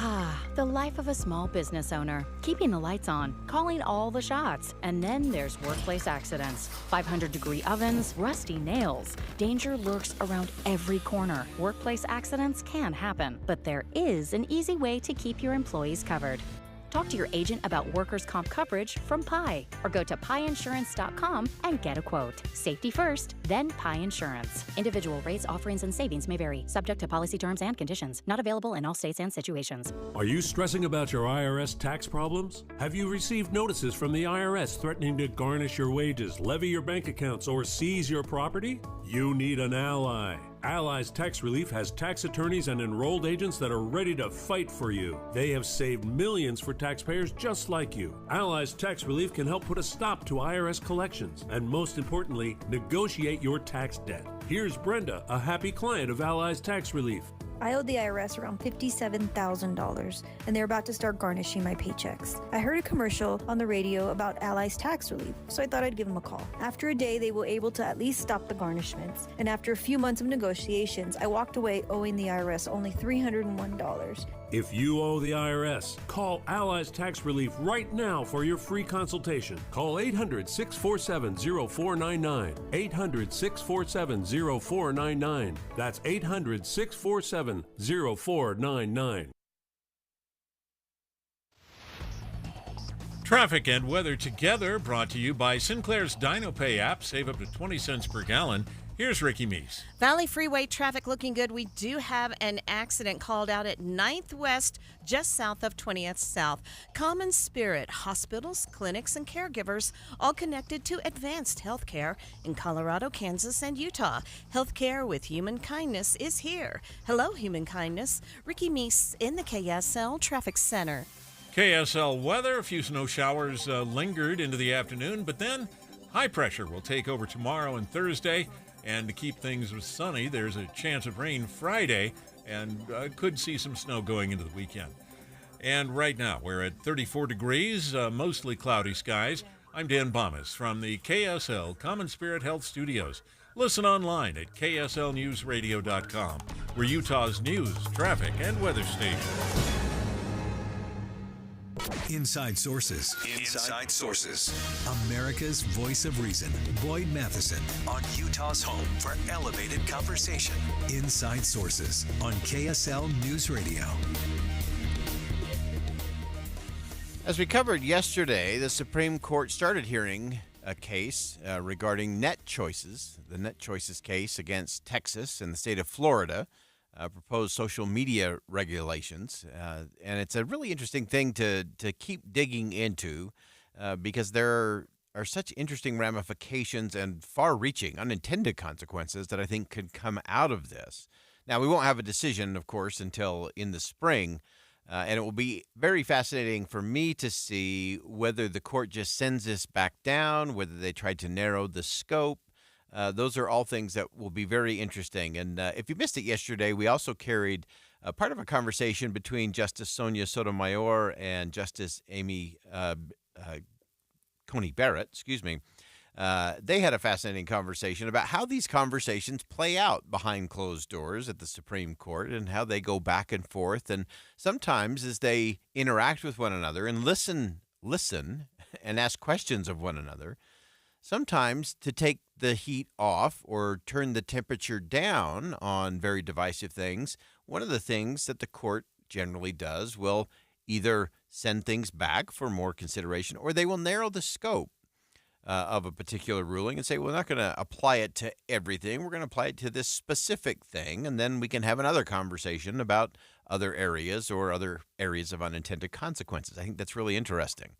The life of a small business owner. Keeping the lights on, calling all the shots. And then there's workplace accidents. 500-degree ovens, rusty nails. Danger lurks around every corner. Workplace accidents can happen, but there is an easy way to keep your employees covered. Talk to your agent about workers' comp coverage from Pi, or go to piinsurance.com and get a quote. Safety first, then Pi Insurance. Individual rates, offerings, and savings may vary, subject to policy terms and conditions. Not available in all states and situations. Are you stressing about your IRS tax problems? Have you received notices from the IRS threatening to garnish your wages, levy your bank accounts, or seize your property? You need an ally. Allies Tax Relief has tax attorneys and enrolled agents that are ready to fight for you. They have saved millions for taxpayers just like you. Allies Tax Relief can help put a stop to IRS collections and, most importantly, negotiate your tax debt. Here's Brenda, a happy client of Allies Tax Relief. I owed the IRS around $57,000, and they're about to start garnishing my paychecks. I heard a commercial on the radio about Ally's tax relief, so I thought I'd give them a call. After a day, they were able to at least stop the garnishments, and after a few months of negotiations, I walked away owing the IRS only $301. If you owe the IRS, call Allies Tax Relief right now for your free consultation. Call 800-647-0499. 800-647-0499. That's 800-647-0499. Traffic and weather together, brought to you by Sinclair's DinoPay app. Save up to 20 cents per gallon. Here's Ricky Meese. Valley Freeway traffic looking good. We do have an accident called out at 9th West, just south of 20th South. Common Spirit hospitals, clinics, and caregivers all connected to advanced healthcare in Colorado, Kansas, and Utah. Healthcare with human kindness is here. Hello, human kindness. Ricky Meese in the KSL Traffic Center. KSL weather, a few snow showers lingered into the afternoon, but then high pressure will take over tomorrow and Thursday. And to keep things sunny, there's a chance of rain Friday and could see some snow going into the weekend. And right now, we're at 34 degrees, mostly cloudy skies. I'm Dan Bomas from the KSL Common Spirit Health Studios. Listen online at kslnewsradio.com. We're Utah's news, traffic, and weather station. Inside Sources. Inside Sources. America's voice of reason. Boyd Matheson on Utah's home for elevated conversation. Inside Sources on KSL News Radio. As we covered yesterday, the Supreme Court started hearing a case regarding net choices, the net choices case against Texas and the state of Florida. Proposed social media regulations, and it's a really interesting thing to keep digging into because there are such interesting ramifications and far-reaching unintended consequences that I think could come out of this. Now, we won't have a decision, of course, until in the spring, and it will be very fascinating for me to see whether the court just sends this back down, whether they try to narrow the scope. Those are all things that will be very interesting. And if you missed it yesterday, we also carried part of a conversation between Justice Sonia Sotomayor and Justice Amy Coney Barrett. They had a fascinating conversation about how these conversations play out behind closed doors at the Supreme Court and how they go back and forth. And sometimes as they interact with one another and listen and ask questions of one another, sometimes to take the heat off or turn the temperature down on very divisive things, one of the things that the court generally does will either send things back for more consideration or they will narrow the scope of a particular ruling and say, we're not going to apply it to everything. We're going to apply it to this specific thing, and then we can have another conversation about other areas or other areas of unintended consequences. I think that's really interesting.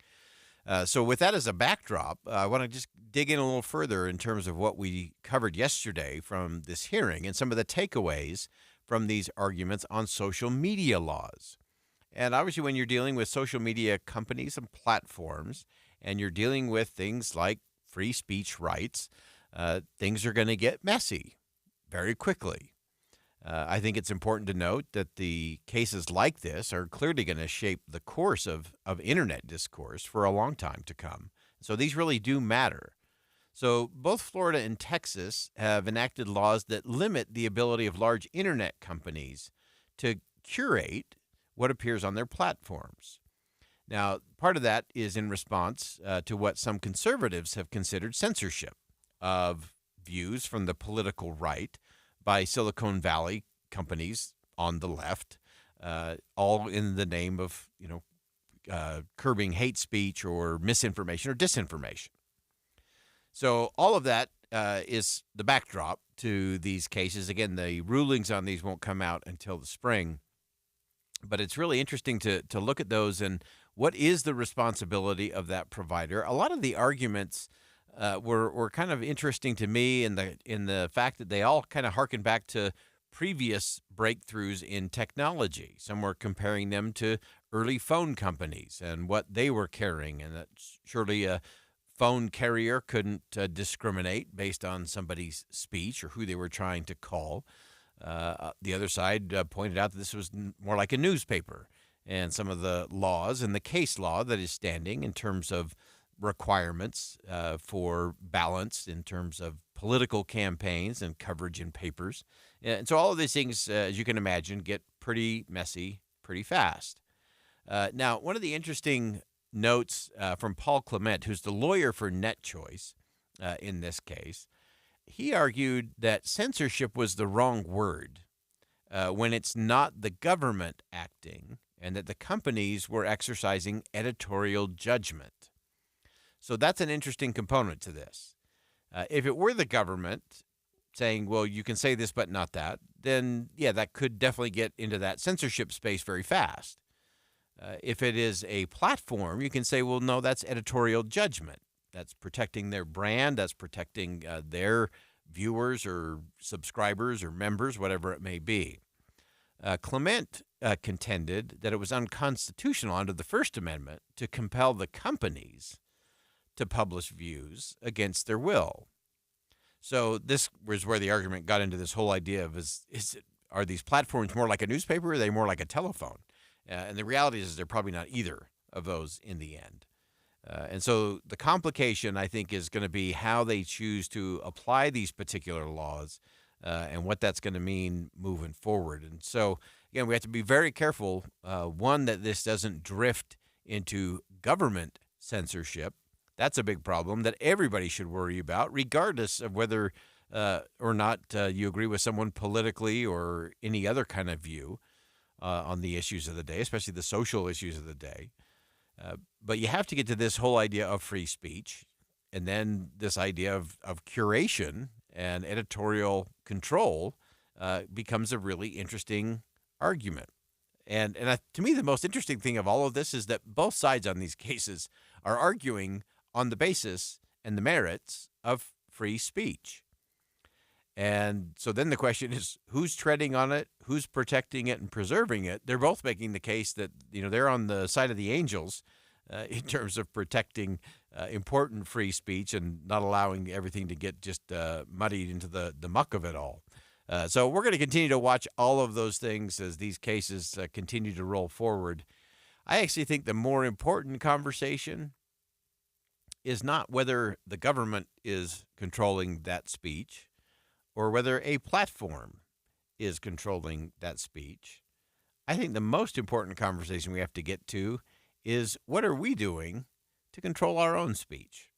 So with that as a backdrop, I want to just dig in a little further in terms of what we covered yesterday from this hearing and some of the takeaways from these arguments on social media laws. And obviously when you're dealing with social media companies and platforms and you're dealing with things like free speech rights, things are going to get messy very quickly. I think it's important to note that the cases like this are clearly going to shape the course of internet discourse for a long time to come. So these really do matter. So both Florida and Texas have enacted laws that limit the ability of large internet companies to curate what appears on their platforms. Now, part of that is in response to what some conservatives have considered censorship of views from the political right by Silicon Valley companies on the left, all in the name of, curbing hate speech or misinformation or disinformation. So all of that is the backdrop to these cases. Again, the rulings on these won't come out until the spring, but it's really interesting to look at those and what is the responsibility of that provider. A lot of the arguments were kind of interesting to me in the fact that they all kind of harken back to previous breakthroughs in technology. Some were comparing them to early phone companies and what they were carrying, and that surely a phone carrier couldn't discriminate based on somebody's speech or who they were trying to call. The other side pointed out that this was more like a newspaper, and some of the laws and the case law that is standing in terms of requirements for balance in terms of political campaigns and coverage in papers. And so all of these things, as you can imagine, get pretty messy pretty fast. Now, one of the interesting notes from Paul Clement, who's the lawyer for NetChoice in this case, he argued that censorship was the wrong word when it's not the government acting and that the companies were exercising editorial judgment. So that's an interesting component to this. If it were the government saying, well, you can say this but not that, then, yeah, that could definitely get into that censorship space very fast. If it is a platform, you can say, well, no, that's editorial judgment. That's protecting their brand. That's protecting their viewers or subscribers or members, whatever it may be. Clement contended that it was unconstitutional under the First Amendment to compel the companies to publish views against their will. So this was where the argument got into this whole idea of are these platforms more like a newspaper or are they more like a telephone? And the reality is they're probably not either of those in the end. And so the complication, I think, is going to be how they choose to apply these particular laws and what that's going to mean moving forward. And so, again, we have to be very careful, one, that this doesn't drift into government censorship. That's a big problem that everybody should worry about, regardless of whether or not you agree with someone politically or any other kind of view on the issues of the day, especially the social issues of the day. But you have to get to this whole idea of free speech and then this idea of curation and editorial control becomes a really interesting argument. And to me, the most interesting thing of all of this is that both sides on these cases are arguing on the basis and the merits of free speech. And so then the question is, who's treading on it? Who's protecting it and preserving it? They're both making the case that, they're on the side of the angels in terms of protecting important free speech and not allowing everything to get just muddied into the muck of it all. So we're going to continue to watch all of those things as these cases continue to roll forward. I actually think the more important conversation is not whether the government is controlling that speech or whether a platform is controlling that speech. I think the most important conversation we have to get to is what are we doing to control our own speech?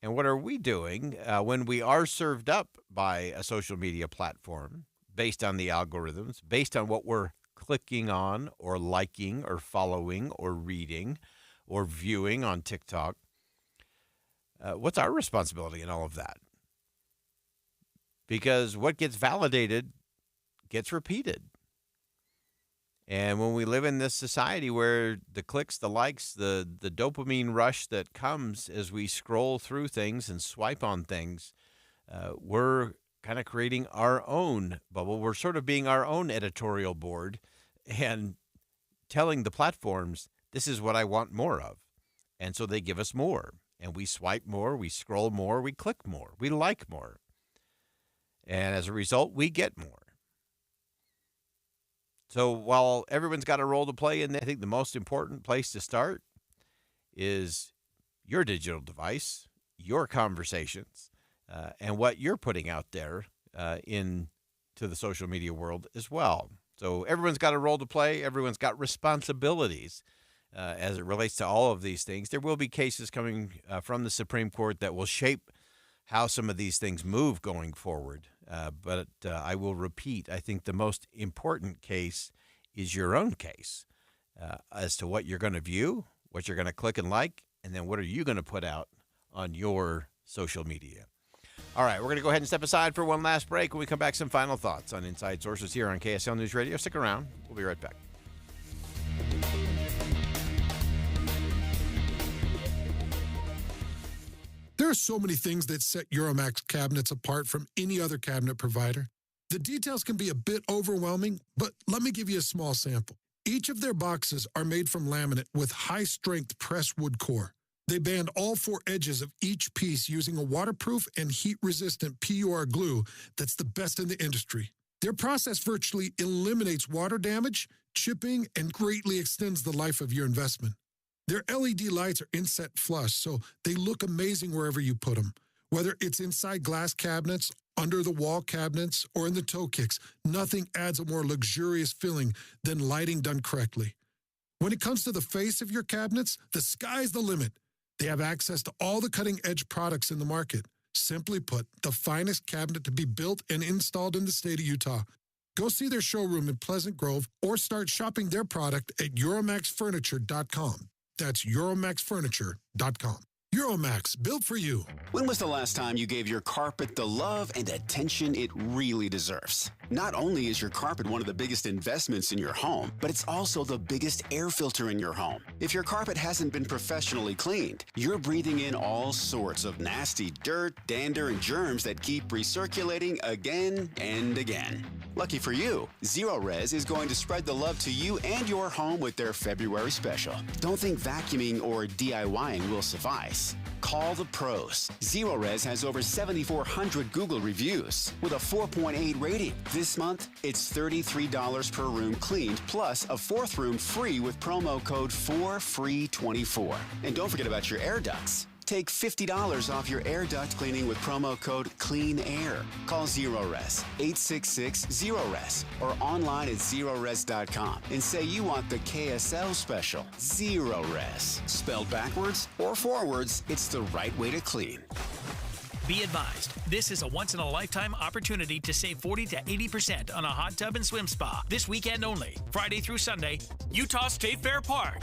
And what are we doing when we are served up by a social media platform based on the algorithms, based on what we're clicking on or liking or following or reading or viewing on TikTok? What's our responsibility in all of that? Because what gets validated gets repeated. And when we live in this society where the clicks, the likes, the dopamine rush that comes as we scroll through things and swipe on things, we're kind of creating our own bubble. We're sort of being our own editorial board and telling the platforms, this is what I want more of. And so they give us more. And we swipe more, we scroll more, we click more, we like more. And as a result, we get more. So while everyone's got a role to play, and I think the most important place to start is your digital device, your conversations, and what you're putting out there into the social media world as well. So everyone's got a role to play. Everyone's got responsibilities as it relates to all of these things. There will be cases coming from the Supreme Court that will shape how some of these things move going forward. But I will repeat, I think the most important case is your own case as to what you're going to view, what you're going to click and like, and then what are you going to put out on your social media. All right, we're going to go ahead and step aside for one last break. When we come back, some final thoughts on Inside Sources here on KSL News Radio. Stick around. We'll be right back. There are so many things that set Euromax cabinets apart from any other cabinet provider. The details can be a bit overwhelming, but let me give you a small sample. Each of their boxes are made from laminate with high-strength pressed wood core. They band all four edges of each piece using a waterproof and heat-resistant PUR glue that's the best in the industry. Their process virtually eliminates water damage, chipping, and greatly extends the life of your investment. Their LED lights are inset flush, so they look amazing wherever you put them. Whether it's inside glass cabinets, under the wall cabinets, or in the toe kicks, nothing adds a more luxurious feeling than lighting done correctly. When it comes to the face of your cabinets, the sky's the limit. They have access to all the cutting-edge products in the market. Simply put, the finest cabinet to be built and installed in the state of Utah. Go see their showroom in Pleasant Grove or start shopping their product at EuromaxFurniture.com. That's EuromaxFurniture.com. Euromax, built for you. When was the last time you gave your carpet the love and attention it really deserves? Not only is your carpet one of the biggest investments in your home, but it's also the biggest air filter in your home. If your carpet hasn't been professionally cleaned, you're breathing in all sorts of nasty dirt, dander, and germs that keep recirculating again and again. Lucky for you, Zero Res is going to spread the love to you and your home with their February special. Don't think vacuuming or DIYing will suffice. Call the pros. Zero Res has over 7,400 Google reviews with a 4.8 rating. This month, it's $33 per room cleaned, plus a fourth room free with promo code 4FREE24. And don't forget about your air ducts. Take $50 off your air duct cleaning with promo code CLEAN-AIR. Call ZeroRes, 866-ZERO-RES, or online at ZeroRes.com and say you want the KSL special. ZeroRes. Spelled backwards or forwards, it's the right way to clean. Be advised, this is a once-in-a-lifetime opportunity to save 40 to 80% on a hot tub and swim spa. This weekend only, Friday through Sunday, Utah State Fair Park.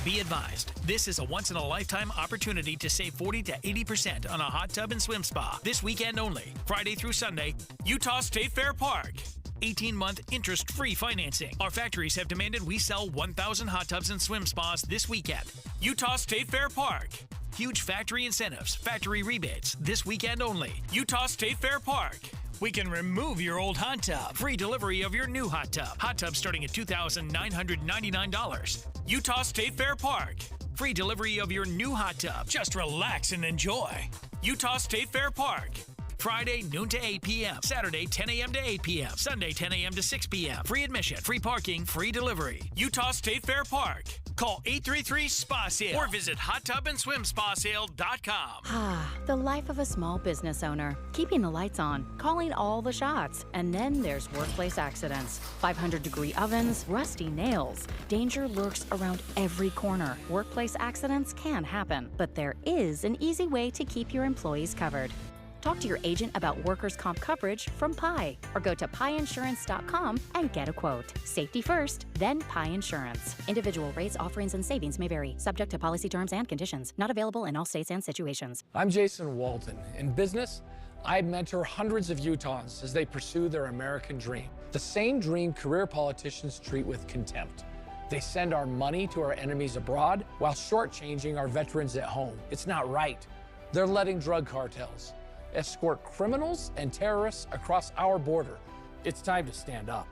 Be advised, this is a once-in-a-lifetime opportunity to save 40 to 80% on a hot tub and swim spa. This weekend only, Friday through Sunday, Utah State Fair Park. 18-month interest-free financing. Our factories have demanded we sell 1,000 hot tubs and swim spas this weekend. Utah State Fair Park. Huge factory incentives, factory rebates, this weekend only. Utah State Fair Park. We can remove your old hot tub. Free delivery of your new hot tub. Hot tub starting at $2,999. Utah State Fair Park. Free delivery of your new hot tub. Just relax and enjoy. Utah State Fair Park. Friday, noon to 8 p.m. Saturday, 10 a.m. to 8 p.m. Sunday, 10 a.m. to 6 p.m. Free admission, free parking, free delivery. Utah State Fair Park. Call 833-SPA-SALE or visit hottubandSwimSpaSale.com. Ah, the life of a small business owner. Keeping the lights on, calling all the shots. And then there's workplace accidents. 500-degree ovens, rusty nails. Danger lurks around every corner. Workplace accidents can happen, but there is an easy way to keep your employees covered. Talk to your agent about workers' comp coverage from Pi, or go to piinsurance.com and get a quote. Safety first, then Pi Insurance. Individual rates, offerings, and savings may vary, subject to policy terms and conditions. Not available in all states and situations. I'm Jason Walton. In business, I mentor hundreds of Utahns as they pursue their American dream. The same dream career politicians treat with contempt. They send our money to our enemies abroad while shortchanging our veterans at home. It's not right. They're letting drug cartels escort criminals and terrorists across our border. It's time to stand up.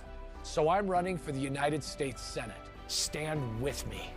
So I'm running for the United States Senate. Stand with me.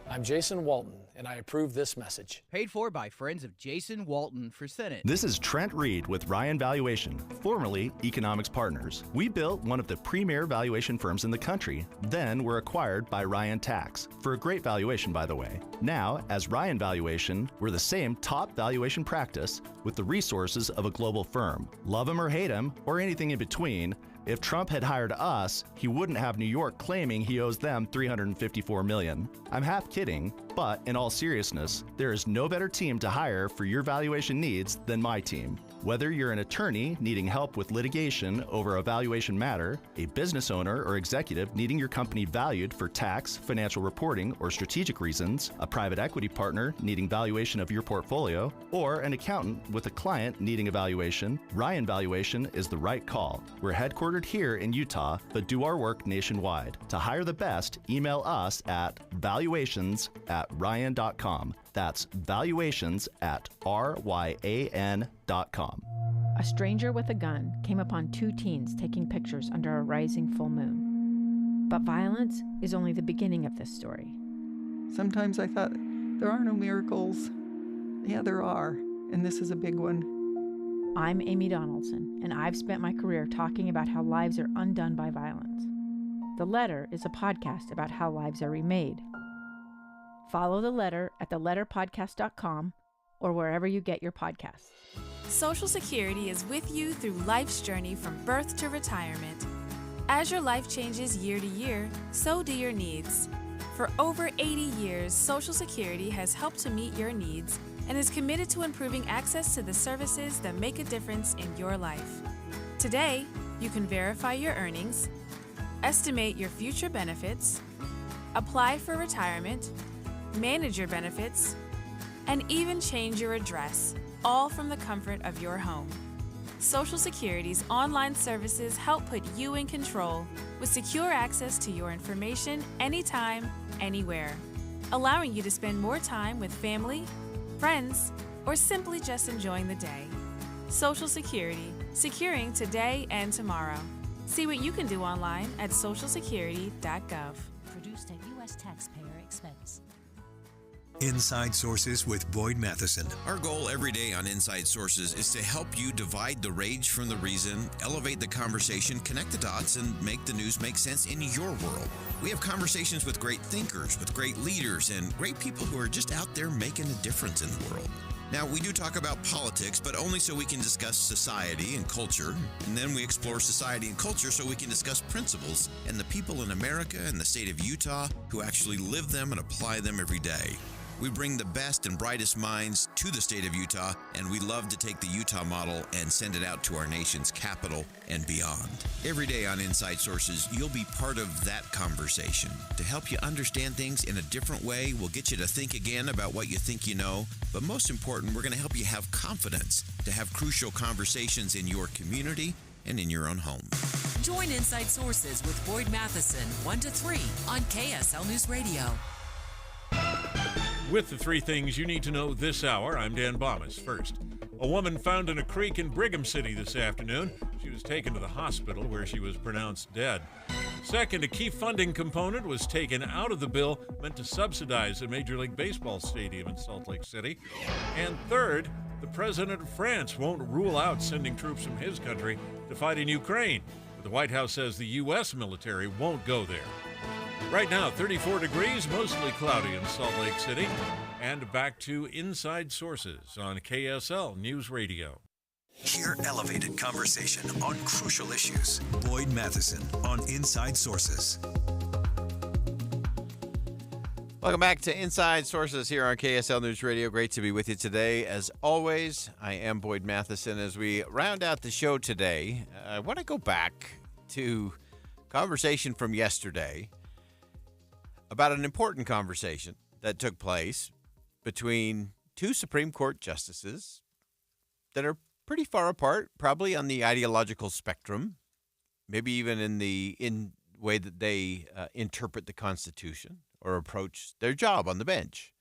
I'm Jason Walton, and I approve this message. Paid for by friends of Jason Walton for Senate. This is Trent Reed with Ryan Valuation, formerly Economics Partners. We built one of the premier valuation firms in the country, then were acquired by Ryan Tax, for a great valuation, by the way. Now, as Ryan Valuation, we're the same top valuation practice with the resources of a global firm. Love him or hate him, or anything in between, if Trump had hired us, he wouldn't have New York claiming he owes them $354 million. I'm half kidding, but in all seriousness, there is no better team to hire for your valuation needs than my team. Whether you're an attorney needing help with litigation over a valuation matter, a business owner or executive needing your company valued for tax, financial reporting, or strategic reasons, a private equity partner needing valuation of your portfolio, or an accountant with a client needing a valuation, Ryan Valuation is the right call. We're headquartered here in Utah, but do our work nationwide. To hire the best, email us at valuations@ryan.com. That's valuations@ryan.com. A stranger with a gun came upon two teens taking pictures under a rising full moon. But violence is only the beginning of this story. Sometimes I thought, there are no miracles. Yeah, there are, and this is a big one. I'm Amy Donaldson, and I've spent my career talking about how lives are undone by violence. The Letter is a podcast about how lives are remade. Follow The Letter at theletterpodcast.com or wherever you get your podcasts. Social Security is with you through life's journey from birth to retirement. As your life changes year to year, so do your needs. For over 80 years, Social Security has helped to meet your needs and is committed to improving access to the services that make a difference in your life. Today, you can verify your earnings, estimate your future benefits, apply for retirement, manage your benefits, and even change your address, all from the comfort of your home. Social Security's online services help put you in control with secure access to your information anytime, anywhere, allowing you to spend more time with family, friends, or simply just enjoying the day. Social Security, securing today and tomorrow. See what you can do online at socialsecurity.gov. Produced at U.S. taxpayer expense. Inside Sources with Boyd Matheson. Our goal every day on Inside Sources is to help you divide the rage from the reason, elevate the conversation, connect the dots, and make the news make sense in your world. We have conversations with great thinkers, with great leaders, and great people who are just out there making a difference in the world. Now, we do talk about politics, but only so we can discuss society and culture. And then we explore society and culture so we can discuss principles and the people in America and the state of Utah who actually live them and apply them every day. We bring the best and brightest minds to the state of Utah, and we love to take the Utah model and send it out to our nation's capital and beyond. Every day on Inside Sources, you'll be part of that conversation. To help you understand things in a different way, we'll get you to think again about what you think you know, but most important, we're going to help you have confidence to have crucial conversations in your community and in your own home. Join Inside Sources with Boyd Matheson, 1 to 3 on KSL News Radio. With the three things you need to know this hour, I'm Dan Bomas. First, a woman found in a creek in Brigham City this afternoon. She was taken to the hospital where she was pronounced dead. Second, a key funding component was taken out of the bill meant to subsidize a Major League Baseball stadium in Salt Lake City. And third, the president of France won't rule out sending troops from his country to fight in Ukraine. But the White House says the U.S. military won't go there. Right now, 34 degrees, mostly cloudy in Salt Lake City. And back to Inside Sources on KSL News Radio. Hear elevated conversation on crucial issues. Boyd Matheson on Inside Sources. Welcome back to Inside Sources here on KSL News Radio. Great to be with you today. As always, I am Boyd Matheson. As we round out the show today, I want to go back to conversation from yesterday about an important conversation that took place between two Supreme Court justices that are pretty far apart, probably on the ideological spectrum, maybe even in the way that they interpret the Constitution or approach their job on the bench.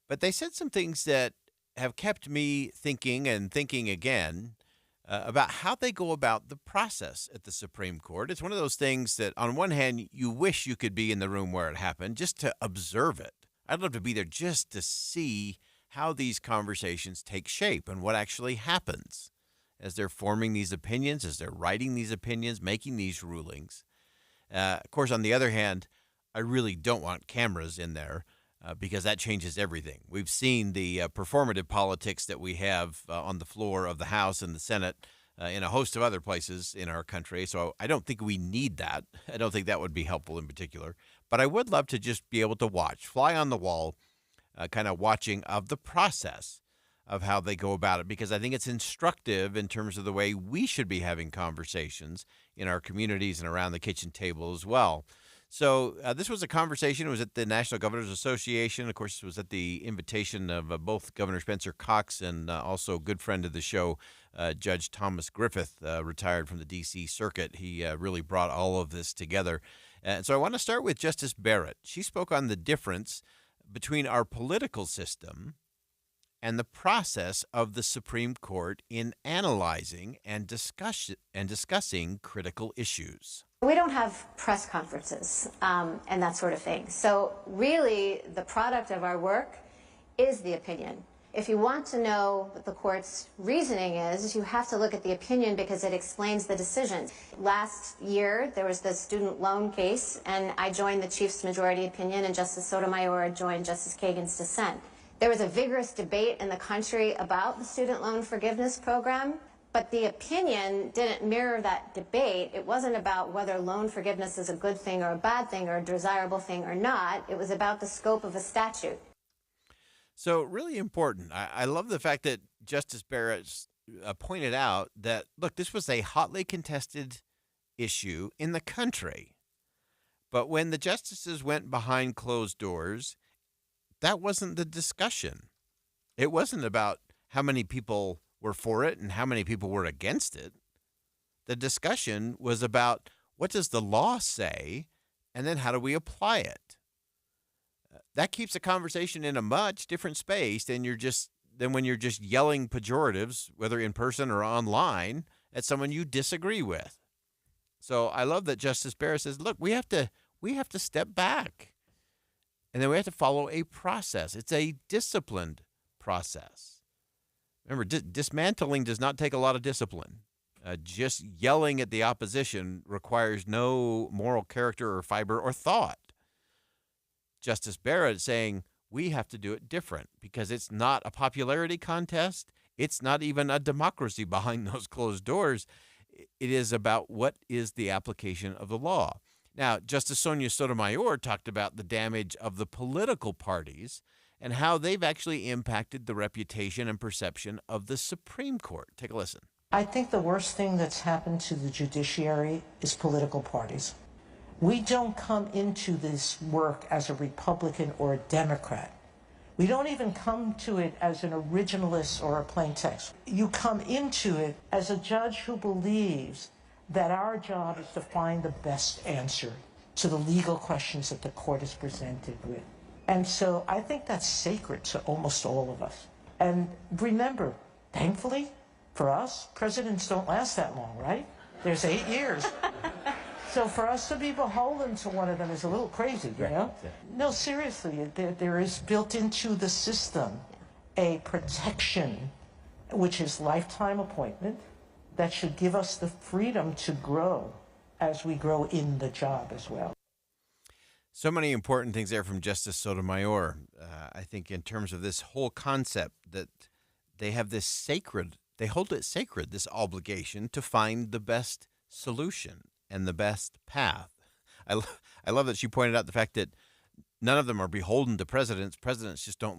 But they said some things that have kept me thinking and thinking again about how they go about the process at the Supreme Court. It's one of those things that, on one hand, you wish you could be in the room where it happened just to observe it. I'd love to be there just to see how these conversations take shape and what actually happens as they're forming these opinions, as they're writing these opinions, making these rulings. Of course, on the other hand, I really don't want cameras in there because that changes everything. We've seen the performative politics that we have on the floor of the House and the Senate in a host of other places in our country. So I don't think we need that. I don't think that would be helpful in particular. But I would love to just be able to watch, fly on the wall, kind of watching of the process of how they go about it, because I think it's instructive in terms of the way we should be having conversations in our communities and around the kitchen table as well. So this was a conversation. It was at the National Governors Association. Of course, it was at the invitation of both Governor Spencer Cox and also a good friend of the show, Judge Thomas Griffith, retired from the D.C. Circuit. He really brought all of this together. And so I want to start with Justice Barrett. She spoke on the difference between our political system and the process of the Supreme Court in analyzing and discussing critical issues. We don't have press conferences and that sort of thing. So really, the product of our work is the opinion. If you want to know what the court's reasoning is, you have to look at the opinion because it explains the decision. Last year, there was the student loan case, and I joined the Chief's majority opinion, and Justice Sotomayor joined Justice Kagan's dissent. There was a vigorous debate in the country about the student loan forgiveness program, but the opinion didn't mirror that debate. It wasn't about whether loan forgiveness is a good thing or a bad thing or a desirable thing or not. It was about the scope of a statute. So really important. I love the fact that Justice Barrett pointed out that, look, this was a hotly contested issue in the country. But when the justices went behind closed doors, that wasn't the discussion. It wasn't about how many people were for it and how many people were against it. The discussion was about what does the law say, and then how do we apply it? That keeps the conversation in a much different space than when you're just yelling pejoratives, whether in person or online, at someone you disagree with. So I love that Justice Barrett says, look, we have to step back. And then we have to follow a process. It's a disciplined process. Remember, dismantling does not take a lot of discipline. Just yelling at the opposition requires no moral character or fiber or thought. Justice Barrett saying we have to do it different because it's not a popularity contest. It's not even a democracy behind those closed doors. It is about what is the application of the law. Now, Justice Sonia Sotomayor talked about the damage of the political parties and how they've actually impacted the reputation and perception of the Supreme Court. Take a listen. I think the worst thing that's happened to the judiciary is political parties. We don't come into this work as a Republican or a Democrat. We don't even come to it as an originalist or a plain text. You come into it as a judge who believes that our job is to find the best answer to the legal questions that the court is presented with. And so I think that's sacred to almost all of us. And remember, thankfully, for us, presidents don't last that long, right? There's 8 years. So for us to be beholden to one of them is a little crazy, you know? No, seriously, there is built into the system a protection, which is lifetime appointment, that should give us the freedom to grow as we grow in the job as well. So many important things there from Justice Sotomayor. I think in terms of this whole concept that they have this sacred, they hold it sacred, this obligation to find the best solution and the best path. I love that she pointed out the fact that none of them are beholden to presidents. Presidents just don't